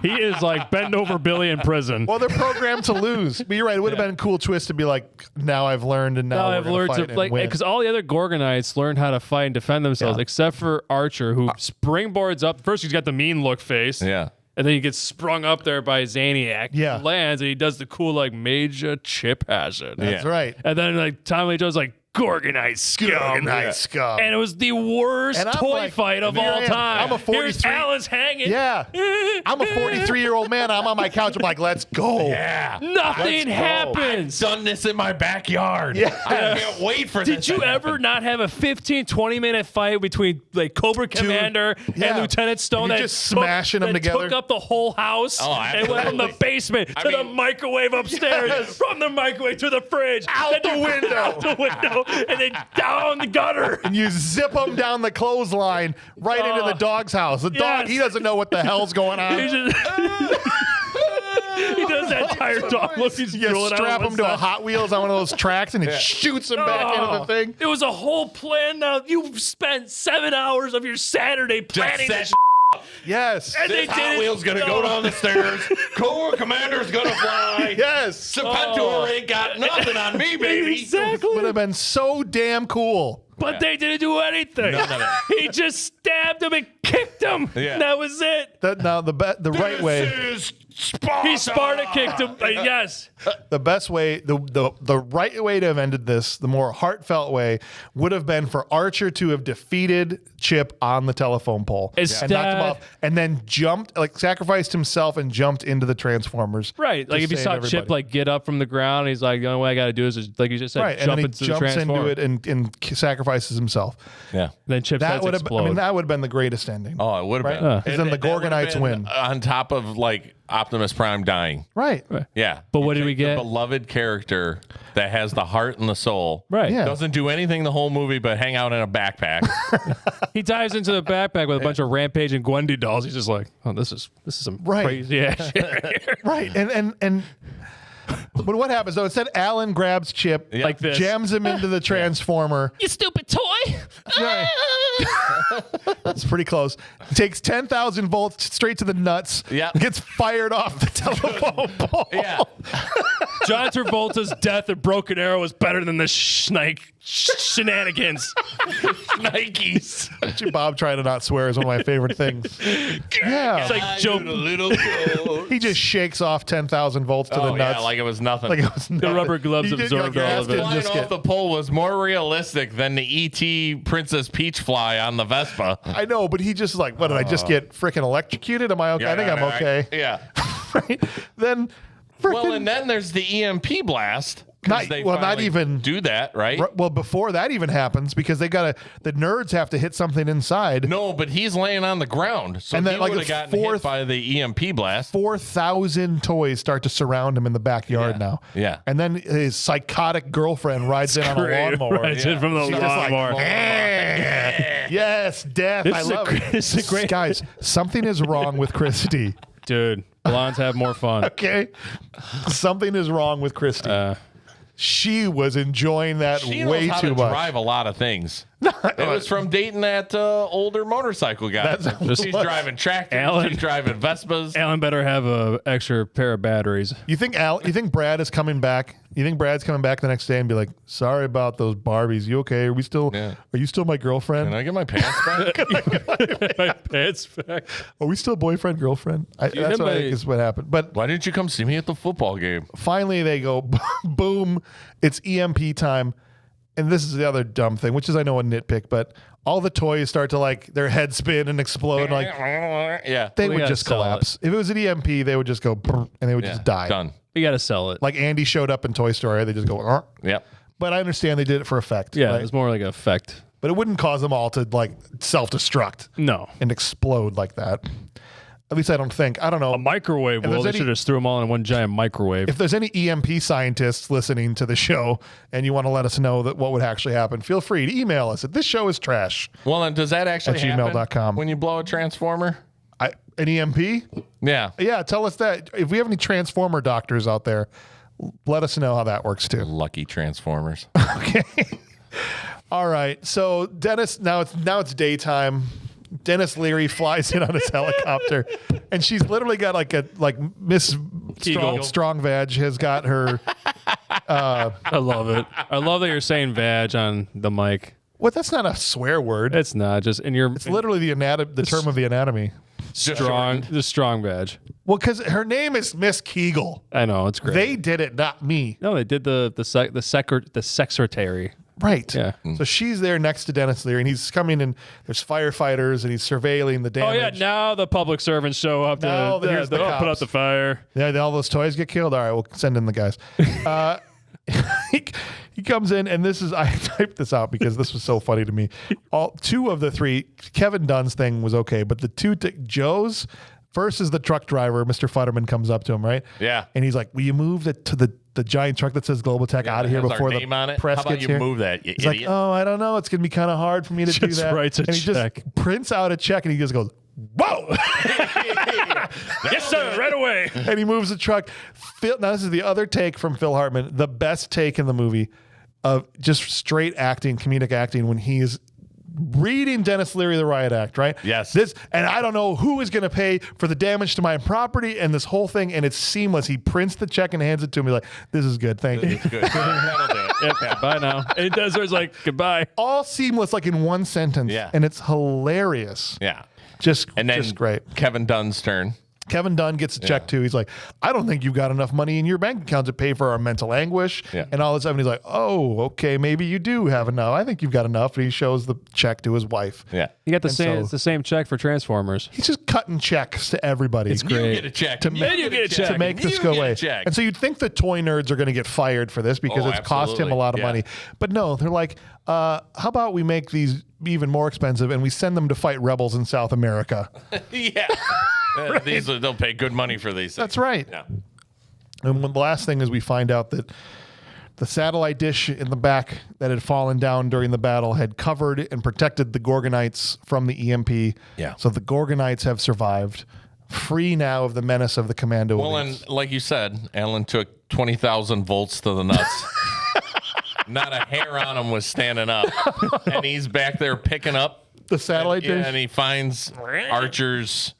He is like bend over Billy in prison. Well, they're programmed to lose. But you're right. It would have been a cool twist to be like, now I've learned and now Now we're I've gonna learned fight to and like win. because all the other Gorgonites learned how to fight and defend themselves, Yeah. except for Archer, who springboards up. First, he's got the mean look face. Yeah. And then he gets sprung up there by Zaniac. Yeah. Lands and he does the cool like Major Chip Hazard. That's right. And then like Tommy Lee Jones like Gorgonite scum. Gorgonite scum. And it was the worst And I'm toy like, fight of here I all am. time. I'm a 43 Here's Alan's hanging. Yeah. I'm a 43-year-old man. I'm on my couch. I'm like, let's go. Yeah. Nothing go. happens. Done this in my backyard. Yeah. I can't wait for this. Did you to ever happen. not have a 15, 20-minute fight between like Cobra Commander yeah. and Lieutenant Stone You're that just smashing them that together? took up the whole house Oh, and went from the absolutely. basement to the mean- microwave upstairs, Yes. from the microwave to the fridge, Out then the window. out the window, and then down the gutter. And you zip them down the clothesline right into the dog's house. The dog, yes. he doesn't know what the hell's going on. He just- he does that tired dog look. He's You drooling out strap on him to a one side. Hot Wheels on one of those tracks and it shoots him back into the thing. It was a whole plan. Now you've spent 7 hours of your Saturday planning set this. Yes. And they This Hot did it. Wheel's gonna go down the stairs. Cobra Commander's gonna fly. Yes. Serpentor ain't got nothing on me, baby. Exactly. Would have been so damn cool. But they didn't do anything. None of He just stabbed him and kicked him. Yeah. And that was it. Now the right way. This is Sparta. He Sparta kicked him. Yes. The best way, the right way to have ended this, the more heartfelt way, would have been for Archer to have defeated Chip on the telephone pole and knocked him Instead- off, and then jumped, like sacrificed himself and jumped into the Transformers. Right. Like to if you save saw everybody. Chip like get up from the ground, he's like, the only way I got to do is just, like you just said, Right, and jump then he into the jumps Transformer. into it and sacrifices himself. Yeah. Then Chip's That heads would have, explode. I mean, that would have been the greatest ending. Oh, it would have Right? been. Because then the That would have Gorgonites been win. On top of like Optimus Prime dying. Right. Yeah. But You what did we take the get? beloved character that has the heart and the soul. Right. Yeah. Doesn't do anything the whole movie but hang out in a backpack. He dives into the backpack with a bunch of Rampage and Gwendy dolls. He's just like, oh, this is some Right. crazy ass shit. Right. And but what happens though? Instead, Alan grabs Chip, Like this. jams him into the transformer. You stupid toy. Right. It's pretty close. Takes 10,000 volts straight to the nuts. Yeah. Gets fired off the telephone pole. Yeah. John Travolta's death at Broken Arrow was better than the shenanigans. Nikes. Actually, Bob trying to not swear is one of my favorite things. Yeah. It's like Joe, He just shakes off 10,000 volts to the nuts. Yeah, like it was nothing. Like it was nothing. rubber gloves He did, absorbed your all ass of it. didn't Flying just off get- the pole was more realistic than the E.T. Princess Peach fly on the Vespa. I know, but he just like, what did I just get freaking electrocuted? Am I okay? I think I'm okay. Yeah. Right? Then freaking. Well, and then there's the EMP blast. 'cause Not- they well, not finally even- do that, right? Well, before that even happens, because they gotta, the nerds have to hit something inside. No, but he's laying on the ground, so And then, he like, would a have gotten fourth- hit by the EMP blast. 4,000 toys start to surround him in the backyard Yeah. now. Yeah. And then his psychotic girlfriend rides in on a lawnmower. Rides in from the She's just like, lawnmower. yes, death. I is a love great- it. this is a great- Guys, something is wrong with Christy. Dude, blondes have more fun. Okay? Something is wrong with Christy. She was enjoying that She way knows how too to much. drive a lot of things. It was from dating that older motorcycle guy. That's- She's driving tractors. Alan. She's driving Vespas. Alan better have a extra pair of batteries. You think Brad is coming back? You think Brad's coming back the next day and be like, "Sorry about those Barbies. You okay? Are we still? Yeah. Are you still my girlfriend? Can I get my pants back? My pants back. Are we still boyfriend girlfriend?" That's what I anybody- think is what happened. But Why didn't you come see me at the football game? finally, they go, boom! It's EMP time, and this is the other dumb thing, which is I know a nitpick, but all the toys start to like their head spin and explode. Like Yeah. they We would gotta just sell collapse. If it was an EMP, they would just go, brr, and they would Yeah. just die. Done. You got to sell it. Like Andy showed up in Toy Story, they just go. "Arr." Yep. But I understand they did it for effect. Yeah, right? it's more like an effect. But it wouldn't cause them all to like self-destruct No. and explode like that. At least I don't think. I don't know. A microwave. If Well, there's they any- should have just threw them all in one giant microwave. If there's any EMP scientists listening to the show and you want to let us know that what would actually happen, feel free to email us at this show is trash. Well, then does that actually At happen gmail.com. when you blow a transformer? An EMP? Yeah. Yeah, tell us that. If we have any transformer doctors out there, let us know how that works too. Lucky transformers. Okay. All right. So Dennis, now it's daytime. Dennis Leary flies in on his helicopter, and she's literally got like Miss Strong Vag has got her. I love it. I love that you're saying vag on the mic. What? That's not a swear word. It's not just in your It's literally the term of the anatomy. strong, the strong vag. Well, because her name is Miss Kegel. I know it's great. They did it, not me. no, they did the secretary. Right. Yeah. So she's there next to Dennis Leary, and he's coming in. There's firefighters, and he's surveilling the Oh damage. yeah, now the public servants show up Now to here's the put out cops. the fire. Yeah, all those toys get killed. All right, we'll send in the guys. He comes in, and this is I typed this out because this was so funny to me. Two of the three, Kevin Dunn's thing was okay, but the two Joe's first is the truck driver. Mr. Futterman comes up to him, right? Yeah. and he's like, "Will you move the giant truck that says Global Tech out of here Has our before the name on it? press How about gets you here?" move that, you He's idiot? like, "Oh, I don't know. It's gonna be kind of hard for me to do Just that." writes a and he check. just prints out a check, and he just goes, "Whoa!" Yes, sir, right away. and he moves the truck. Now this is the other take from Phil Hartman, the best take in the movie of just straight acting, comedic acting when he's reading Dennis Leary the riot act, right? Yes. And I don't know who is going to pay for the damage to my property and this whole thing, and it's seamless. He prints the check and hands it to me like, "This is good, thank you." It's good. That'll do it. Yep, bye now. And he does. It's like goodbye. All seamless, like in one sentence, Yeah. and it's hilarious. Yeah. Just And great. Kevin Dunn's turn. Kevin Dunn gets a check too. He's like, "I don't think you've got enough money in your bank account to pay for our mental anguish." Yeah. And all this stuff. And he's like, "Oh, okay, maybe you do have enough. I think you've got enough." And he shows the check to his wife. Yeah. You got the And same. so- It's the same check for Transformers. He's just cutting checks to everybody It's You great. get a check. To and make- you get a check. to make and this you go get a away. check. And so you'd think the toy nerds are going to get fired for this because Oh, it's cost him a absolutely. lot of Yeah. money. But no, they're like, how about we make these even more expensive and we send them to fight rebels in South America? Yeah. They'll pay good money for these things. That's right. Yeah. And the last thing is we find out that the satellite dish in the back that had fallen down during the battle had covered and protected the Gorgonites from the EMP. Yeah. So the Gorgonites have survived, free now of the menace of the commando Well, elites. and like you said, Alan took 20,000 volts to the nuts. Not a hair on him was standing up. And he's back there picking up The satellite dish? and he finds Archer's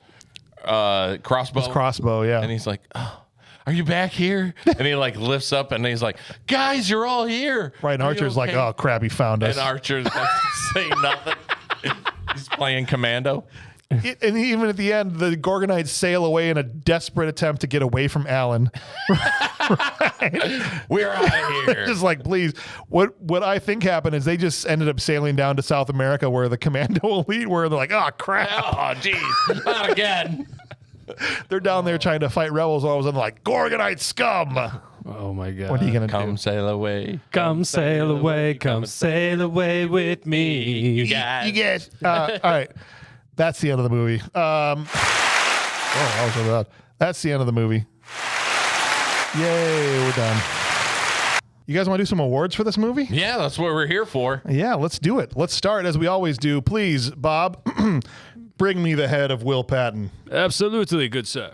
crossbow. His crossbow, yeah. And he's like, oh, are you back here? And he like lifts up and he's like, guys, you're all here. Right, and Are you Archer's like, okay?" oh, crap, he found us. And Archer's like saying nothing. He's playing commando. And even at the end, the Gorgonites sail away in a desperate attempt to get away from Alan. We're out of here. Just like, please. What I think happened is they just ended up sailing down to South America where the commando elite were. They're like, oh, crap. Oh, geez. Not again. They're down there trying to fight rebels. All of a sudden, like, Gorgonite scum. Oh my God. What are you going to Come do? sail away. Come sail away, come sail away with me. You guys. You guys. All right. That's the end of the movie. That was so loud. That's the end of the movie. Yay, we're done. You guys want to do some awards for this movie? Yeah, that's what we're here for. Yeah, let's do it. Let's start as we always do. Please, Bob, bring me the head of Will Patton. Absolutely, good sir.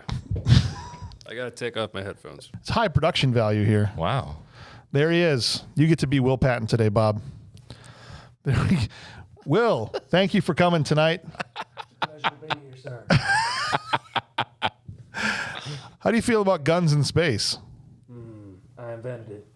I gotta take off my headphones. It's high production value here. Wow. There he is. You get to be Will Patton today, Bob. Will, thank you for coming tonight. Pleasure being here, sir. How do you feel about guns in space? I invented it.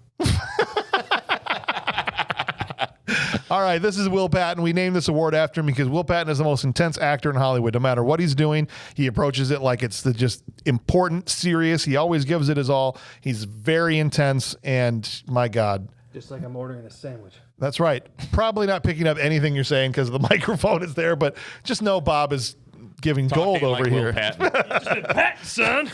All right, this is Will Patton. We named this award after him because Will Patton is the most intense actor in Hollywood. No matter what he's doing, he approaches it like it's the just important, serious. He always gives it his all. He's very intense, and my God. Just like I'm ordering a sandwich. That's right. Probably not picking up anything you're saying because the microphone is there, but just know Bob is giving gold Talking over like Will here. Patton. Son.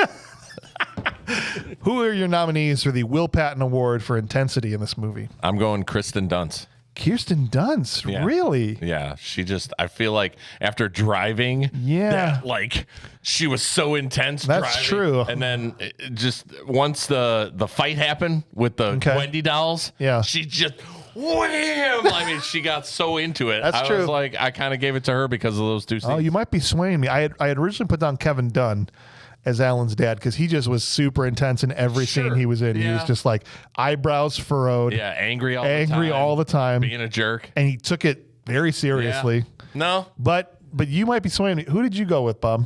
Who are your nominees for the Will Patton Award for intensity in this movie? I'm going Kirsten Dunst. Kirsten Dunst, Yeah. really? Yeah, I feel like after driving, Yeah. that, like she was so intense. That's driving. true. And then just once the fight happened with the Okay. Wendy dolls, Yeah. she just wham! I mean, she got so into it. That's I true. was like, I kind of gave it to her because of those two scenes. Oh, you might be swaying me. I had originally put down Kevin Dunn as Alan's dad because he just was super intense in every scene Sure. he was in. He was Yeah. just like eyebrows furrowed, Yeah, angry all the time. Being a jerk. and he took it very seriously. Yeah. No, But you might be swaying me. Who did you go with, Bob?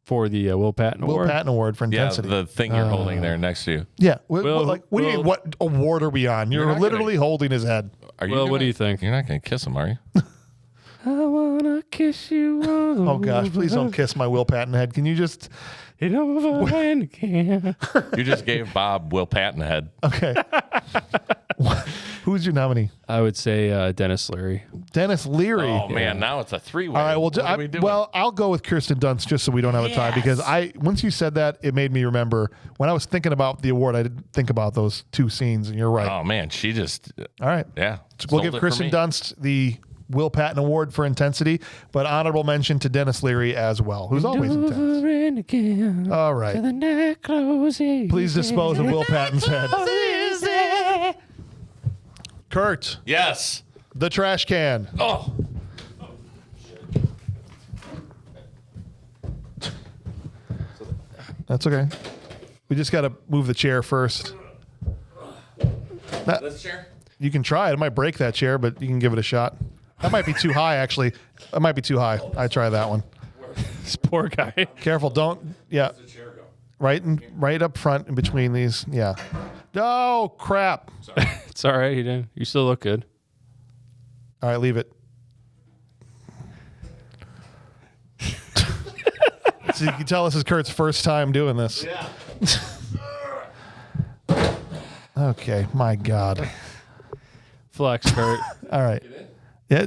For the Will Patton Will Award. Patton Award for yeah, intensity. the thing you're holding there next to you. Yeah. What Will- do you mean? Will- What award are we on? You're not literally holding his head. Are you Well, what gonna- do you think? You're not going to kiss him, are you? I wanna kiss you all Oh gosh, please don't kiss my Will Patton head. Can you just? it over and again. You just gave Bob Will Patton head. Okay. Who's your nominee? I would say Dennis Leary. Dennis Leary. Oh man, now it's a three-way. All right. Well, What are we doing? I'll go with Kirsten Dunst just so we don't have a tie because once you said that, it made me remember when I was thinking about the award. I didn't think about those two scenes, and you're right. Oh man, she just All right. yeah. We'll sold give it for Kirsten me. Dunst the Will Patton Award for intensity, but honorable mention to Dennis Leary as well, who's always intense. Over and again. All right. The night closes. Please dispose of Will Patton's head. Curt, Yes. the trash can. Oh. That's okay. We just got to move the chair first. This chair. You can try it. It might break that chair, but you can give it a shot. That might be too high, actually. That might be too high. I try that one. This poor guy. Careful, don't. Yeah. Right up front in between these. Yeah. Oh, crap. It's all right. You still look good. All right, leave it. So you can tell this is Kurt's first time doing this. Yeah. Okay, my God. Flex, Kurt. All right. Yeah,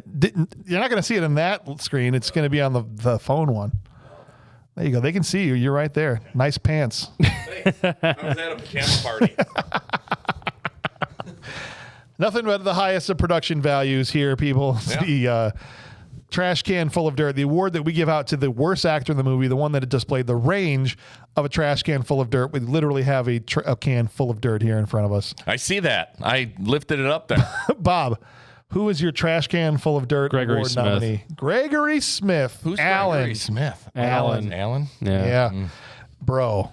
you're not going to see it in that screen. It's going to be on the phone one. There you go. They can see you. You're right there. Nice pants. Thanks. I was at a pajama party. Nothing but the highest of production values here, people. Yeah. Trash can full of dirt. The award that we give out to the worst actor in the movie, the one that had displayed the range of a trash can full of dirt. We literally have a can full of dirt here in front of us. I see that. I lifted it up there. Bob, who is your trash can full of dirt Gregory award Smith. nominee? Gregory Smith. Who's Alan? Gregory Smith? Alan. Alan? Yeah. Bro.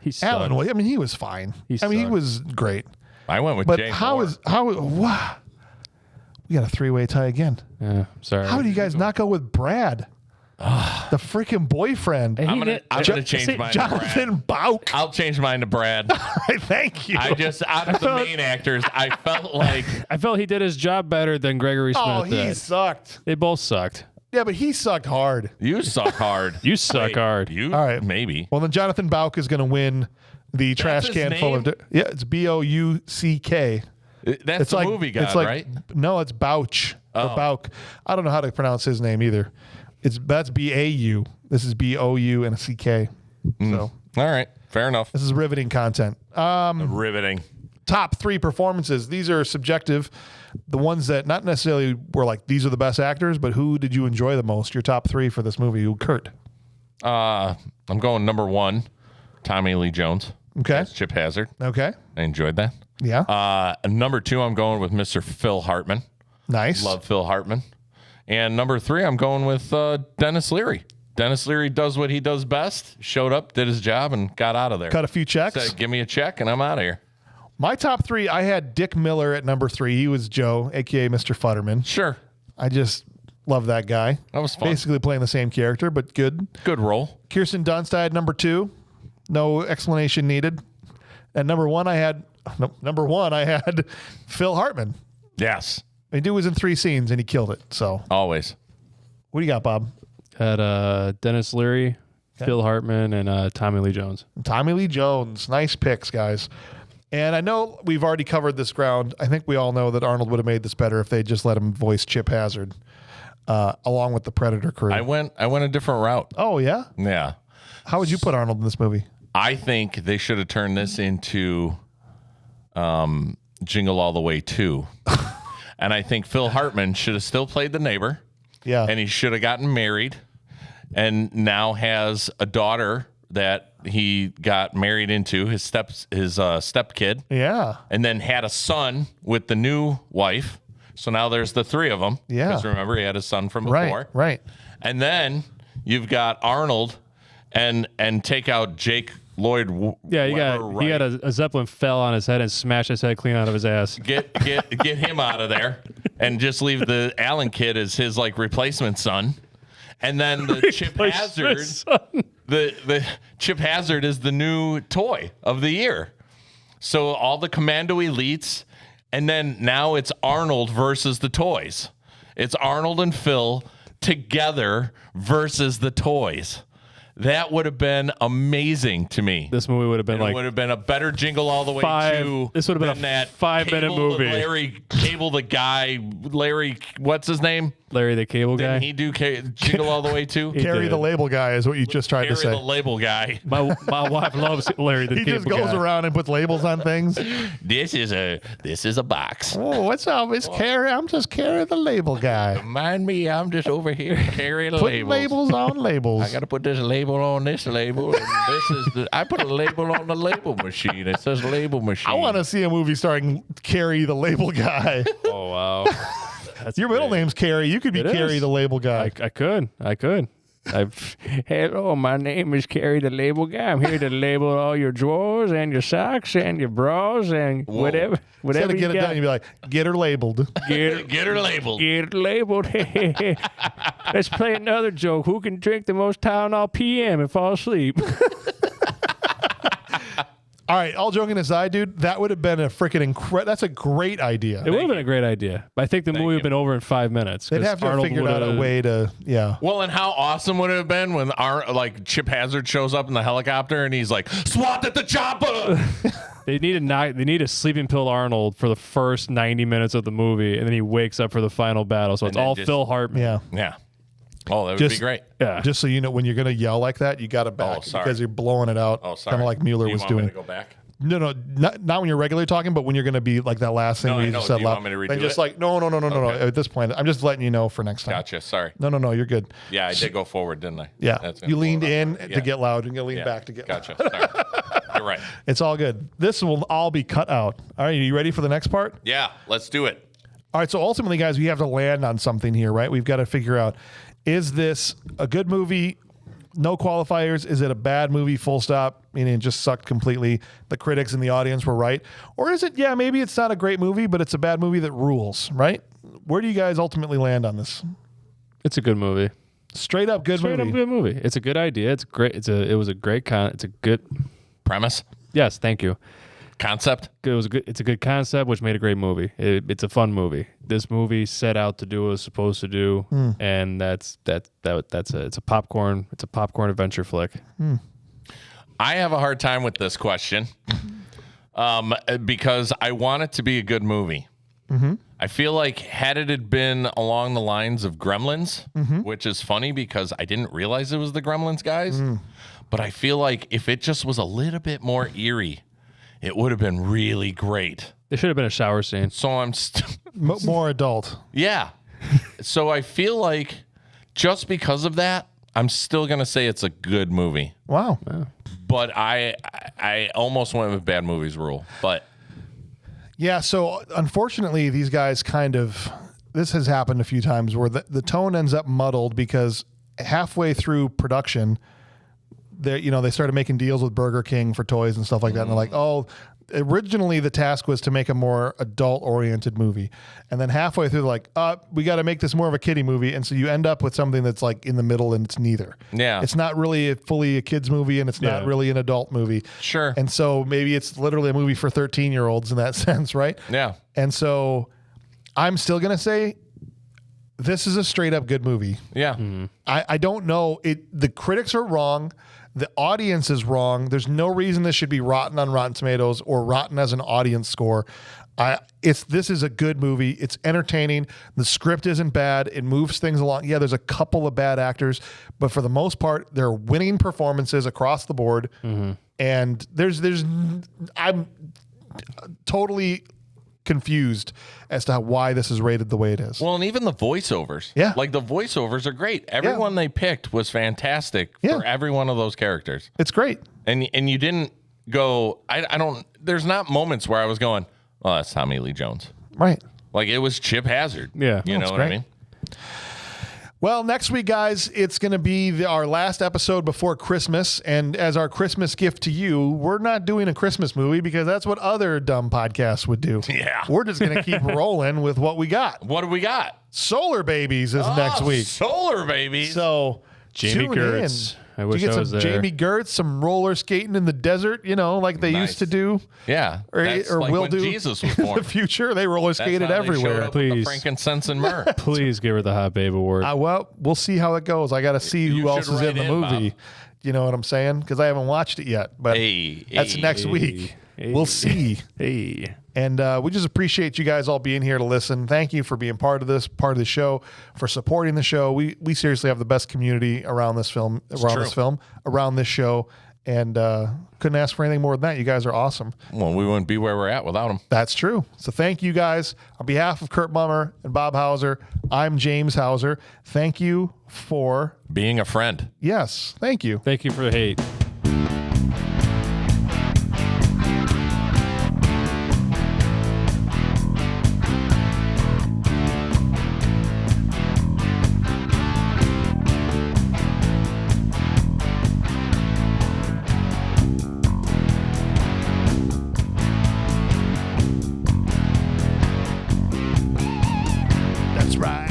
He sucked. Alan, I mean, he was fine. He sucked. was great. I went with But Jay how? Wow. We got a 3-way tie again. Yeah, sorry. How do you guys not go with Brad? The freaking boyfriend. And I'm he gonna did- change mine to Brad. Jonathan Bauk. I'll change mine to Brad. All right, thank you. I just, out of the main actors, I felt like I felt he did his job better than Gregory Smith oh, he did. sucked. They both sucked. Yeah, but he sucked hard. you suck hard. You suck Wait, hard. You? All right. Maybe. Well, then Jonathan Bauk is going to win the trash his can full of name? dirt. Yeah, it's Bouck. That's It's the like movie guy, it's like, right? No, it's Bouch or Bauk. I don't know how to pronounce his name either. That's BAU. This is BOU and a CK. So All right. Fair enough. this is riveting content. Riveting. Top 3 performances. These are subjective. The ones that not necessarily were like these are the best actors, but who did you enjoy the most? Your top 3 for this movie. Curt. I'm going number 1, Tommy Lee Jones. Okay. That's Chip Hazard. Okay. I enjoyed that. Yeah. Number 2, I'm going with Mr. Phil Hartman. Nice. Love Phil Hartman. And number 3, I'm going with Dennis Leary. Dennis Leary does what he does best. Showed up, did his job, and got out of there. Cut a few checks. Said, give me a check, and I'm out of here. My top 3, I had Dick Miller at number 3. He was Joe, a.k.a. Mr. Futterman. Sure. I just love that guy. That was fun. Basically playing the same character, but good. Good role. Kirsten Dunst, I had number 2. No explanation needed. And number 1, I had Phil Hartman. Yes. The dude was in 3 scenes, and he killed it. So Always. what do you got, Bob? Had Dennis Leary, Phil Hartman, and Tommy Lee Jones. Tommy Lee Jones. Nice picks, guys. And I know we've already covered this ground. I think we all know that Arnold would have made this better if they just let him voice Chip Hazard along with the Predator crew. I went a different route. Oh, yeah? Yeah. How would you put Arnold in this movie? I think they should have turned this into Jingle All the Way 2. And I think Phil Hartman should have still played the neighbor. Yeah. And he should have gotten married and now has a daughter that he got married into, his step kid. Yeah. And then had a son with the new wife. So now there's the 3 of them. Yeah. Because remember, he had a son from before. Right. And then you've got Arnold and take out Jake Lloyd. Yeah, he Webber, got a Zeppelin fell on his head and smashed his head clean out of his ass. Get him out of there and just leave the Allen kid as his like replacement son. And then the Chip Hazard, the Chip Hazard is the new toy of the year. So all the Commando elites, and then now it's Arnold versus the toys. It's Arnold and Phil together versus the toys. That would have been amazing to me. This movie would have been It would have been a better Jingle All the Way 2. This would have been a 5-minute movie. Cable the guy, Larry, what's his name? Larry the Cable Guy. Didn't he do Jingle All the Way 2? Carry did. the label guy is what you just tried to Carry say. the label guy. My wife loves Larry the He Cable just goes Guy. around and puts labels on things. This is a box. Oh, what's up? It's Carrie. I'm just Carrie the label guy. Mind me, I'm just over here carrying Putting labels on labels. I got to put this label on this label. And this is I put a label on the label machine. It says label machine. I want to see a movie starring Carrie the label guy. Oh wow. That's Your middle great. name's Carrie. You could be It Carrie is. the label guy. I could. Hello, my name is Carrie the Label Guy. I'm here to label all your drawers and your socks and your bras and whatever Instead of you get it got. done, you'd be like, get her labeled. Get her labeled. Get it labeled. Let's play another joke. Who can drink the most Tylenol PM and fall asleep? All right, all joking aside, dude, that would have been a freaking incredible. That's a great idea. It would have been a great idea. But I think the movie would have been over in 5 minutes. They'd 'cause have to have Arnold figured out a would've- way to, yeah. Well, and how awesome would it have been when Chip Hazard shows up in the helicopter and he's like, SWAT at the chopper. They need to sleeping pill Arnold for the first 90 minutes of the movie, and then he wakes up for the final battle. So it's then all just- Phil Hartman. Yeah. Yeah. Oh, that would Just- be great. Yeah. Just so you know, when you're going to yell like that, you got to back sorry. because you're blowing it out. Oh, sorry. Kind of like Mueller Do you was want me doing. to go back? No, not when you're regularly talking, but when you're going to be like that last thing No, where I you know. just said Do you loud. want me to redo Then just it? like, no. Okay. At this point, I'm just letting you know for next time. Gotcha. Sorry. No, you're good. Yeah, I did go forward, didn't I? Yeah. That's gonna You blow leaned it in up. to Yeah. get loud and you lean Yeah. back to get Gotcha. loud. Sorry. You're right. It's all good. This will all be cut out. All right. Are you ready for the next part? Yeah, let's do it. All right. So ultimately, guys, we have to land on something here, right? We've got to figure out, is this a good movie? No qualifiers. Is it a bad movie? Full stop. Meaning it just sucked completely. The critics and the audience were right. Or is it, yeah, maybe it's not a great movie, but it's a bad movie that rules, right? Where do you guys ultimately land on this? It's a good movie. Straight up good Straight movie. up good movie. It's a good idea. It's great. It was a great it's a good. Premise? Yes, thank you. Concept? It's a good concept, which made a great movie. It's a fun movie. This movie set out to do what it was supposed to do, and it's a popcorn adventure flick. I have a hard time with this question because I want it to be a good movie. I feel like had it had been along the lines of Gremlins, which is funny because I didn't realize it was the Gremlins guys, but I feel like if it just was a little bit more eerie, it would have been really great. There should have been a shower scene. So I'm More adult. yeah. So I feel like just because of that, I'm still going to say it's a good movie. Wow. But I almost went with bad movies rule. But Yeah, so unfortunately, these guys this has happened a few times where the tone ends up muddled because halfway through production, they started making deals with Burger King for toys and stuff like that. And they're like, oh, originally the task was to make a more adult-oriented movie. And then halfway through, they're like, we got to make this more of a kiddie movie. And so you end up with something that's like in the middle and it's neither. Yeah. It's not really fully a kid's movie and it's not really an adult movie. Sure. And so maybe it's literally a movie for 13-year-olds in that sense, right? yeah. And so I'm still going to say this is a straight up good movie. Yeah. I don't know. The critics are wrong. The audience is wrong. There's no reason this should be rotten on Rotten Tomatoes or rotten as an audience score. This is a good movie. It's entertaining. The script isn't bad. It moves things along. Yeah, there's a couple of bad actors, but for the most part, they're winning performances across the board. And I'm totally confused as to why this is rated the way it is. Well, and even the voiceovers. Yeah. Like the voiceovers are great. Everyone they picked was fantastic for every one of those characters. It's great. And you didn't go, I don't, there's not moments where I was going, oh, that's Tommy Lee Jones. Right. Like it was Chip Hazard. Yeah. You know That's what I great. mean? Well, next week, guys, it's going to be our last episode before Christmas. And as our Christmas gift to you, we're not doing a Christmas movie because that's what other dumb podcasts would do. Yeah. We're just going to keep rolling with what we got. What do we got? Solar Babies is next week. Solar Babies. So Jamie tune Gertz. in. I wish you get I some was there. Jamie Gertz, some roller skating in the desert, like they Nice. used to do. Yeah. Or, That's or like will when do Jesus was in born. the future. They roller That's skated how they showed everywhere. up with the Please. frankincense and myrrh. Please give her the hot babe award. Well, we'll see how it goes. I got to see You who else should is in write the in, movie. Bob. You know what I'm saying? Because I haven't watched it yet. But that's next week. We'll see. Hey. And we just appreciate you guys all being here to listen. Thank you for being part of the show, for supporting the show. We seriously have the best community around this film, around this show, and couldn't ask for anything more than that. You guys are awesome. Well, we wouldn't be where we're at without them. That's true. So thank you guys. On behalf of Curt Mummer and Bob Hauser, I'm James Hauser. Thank you for... Being a friend. Yes, thank you. Thank you for the hate. That's right.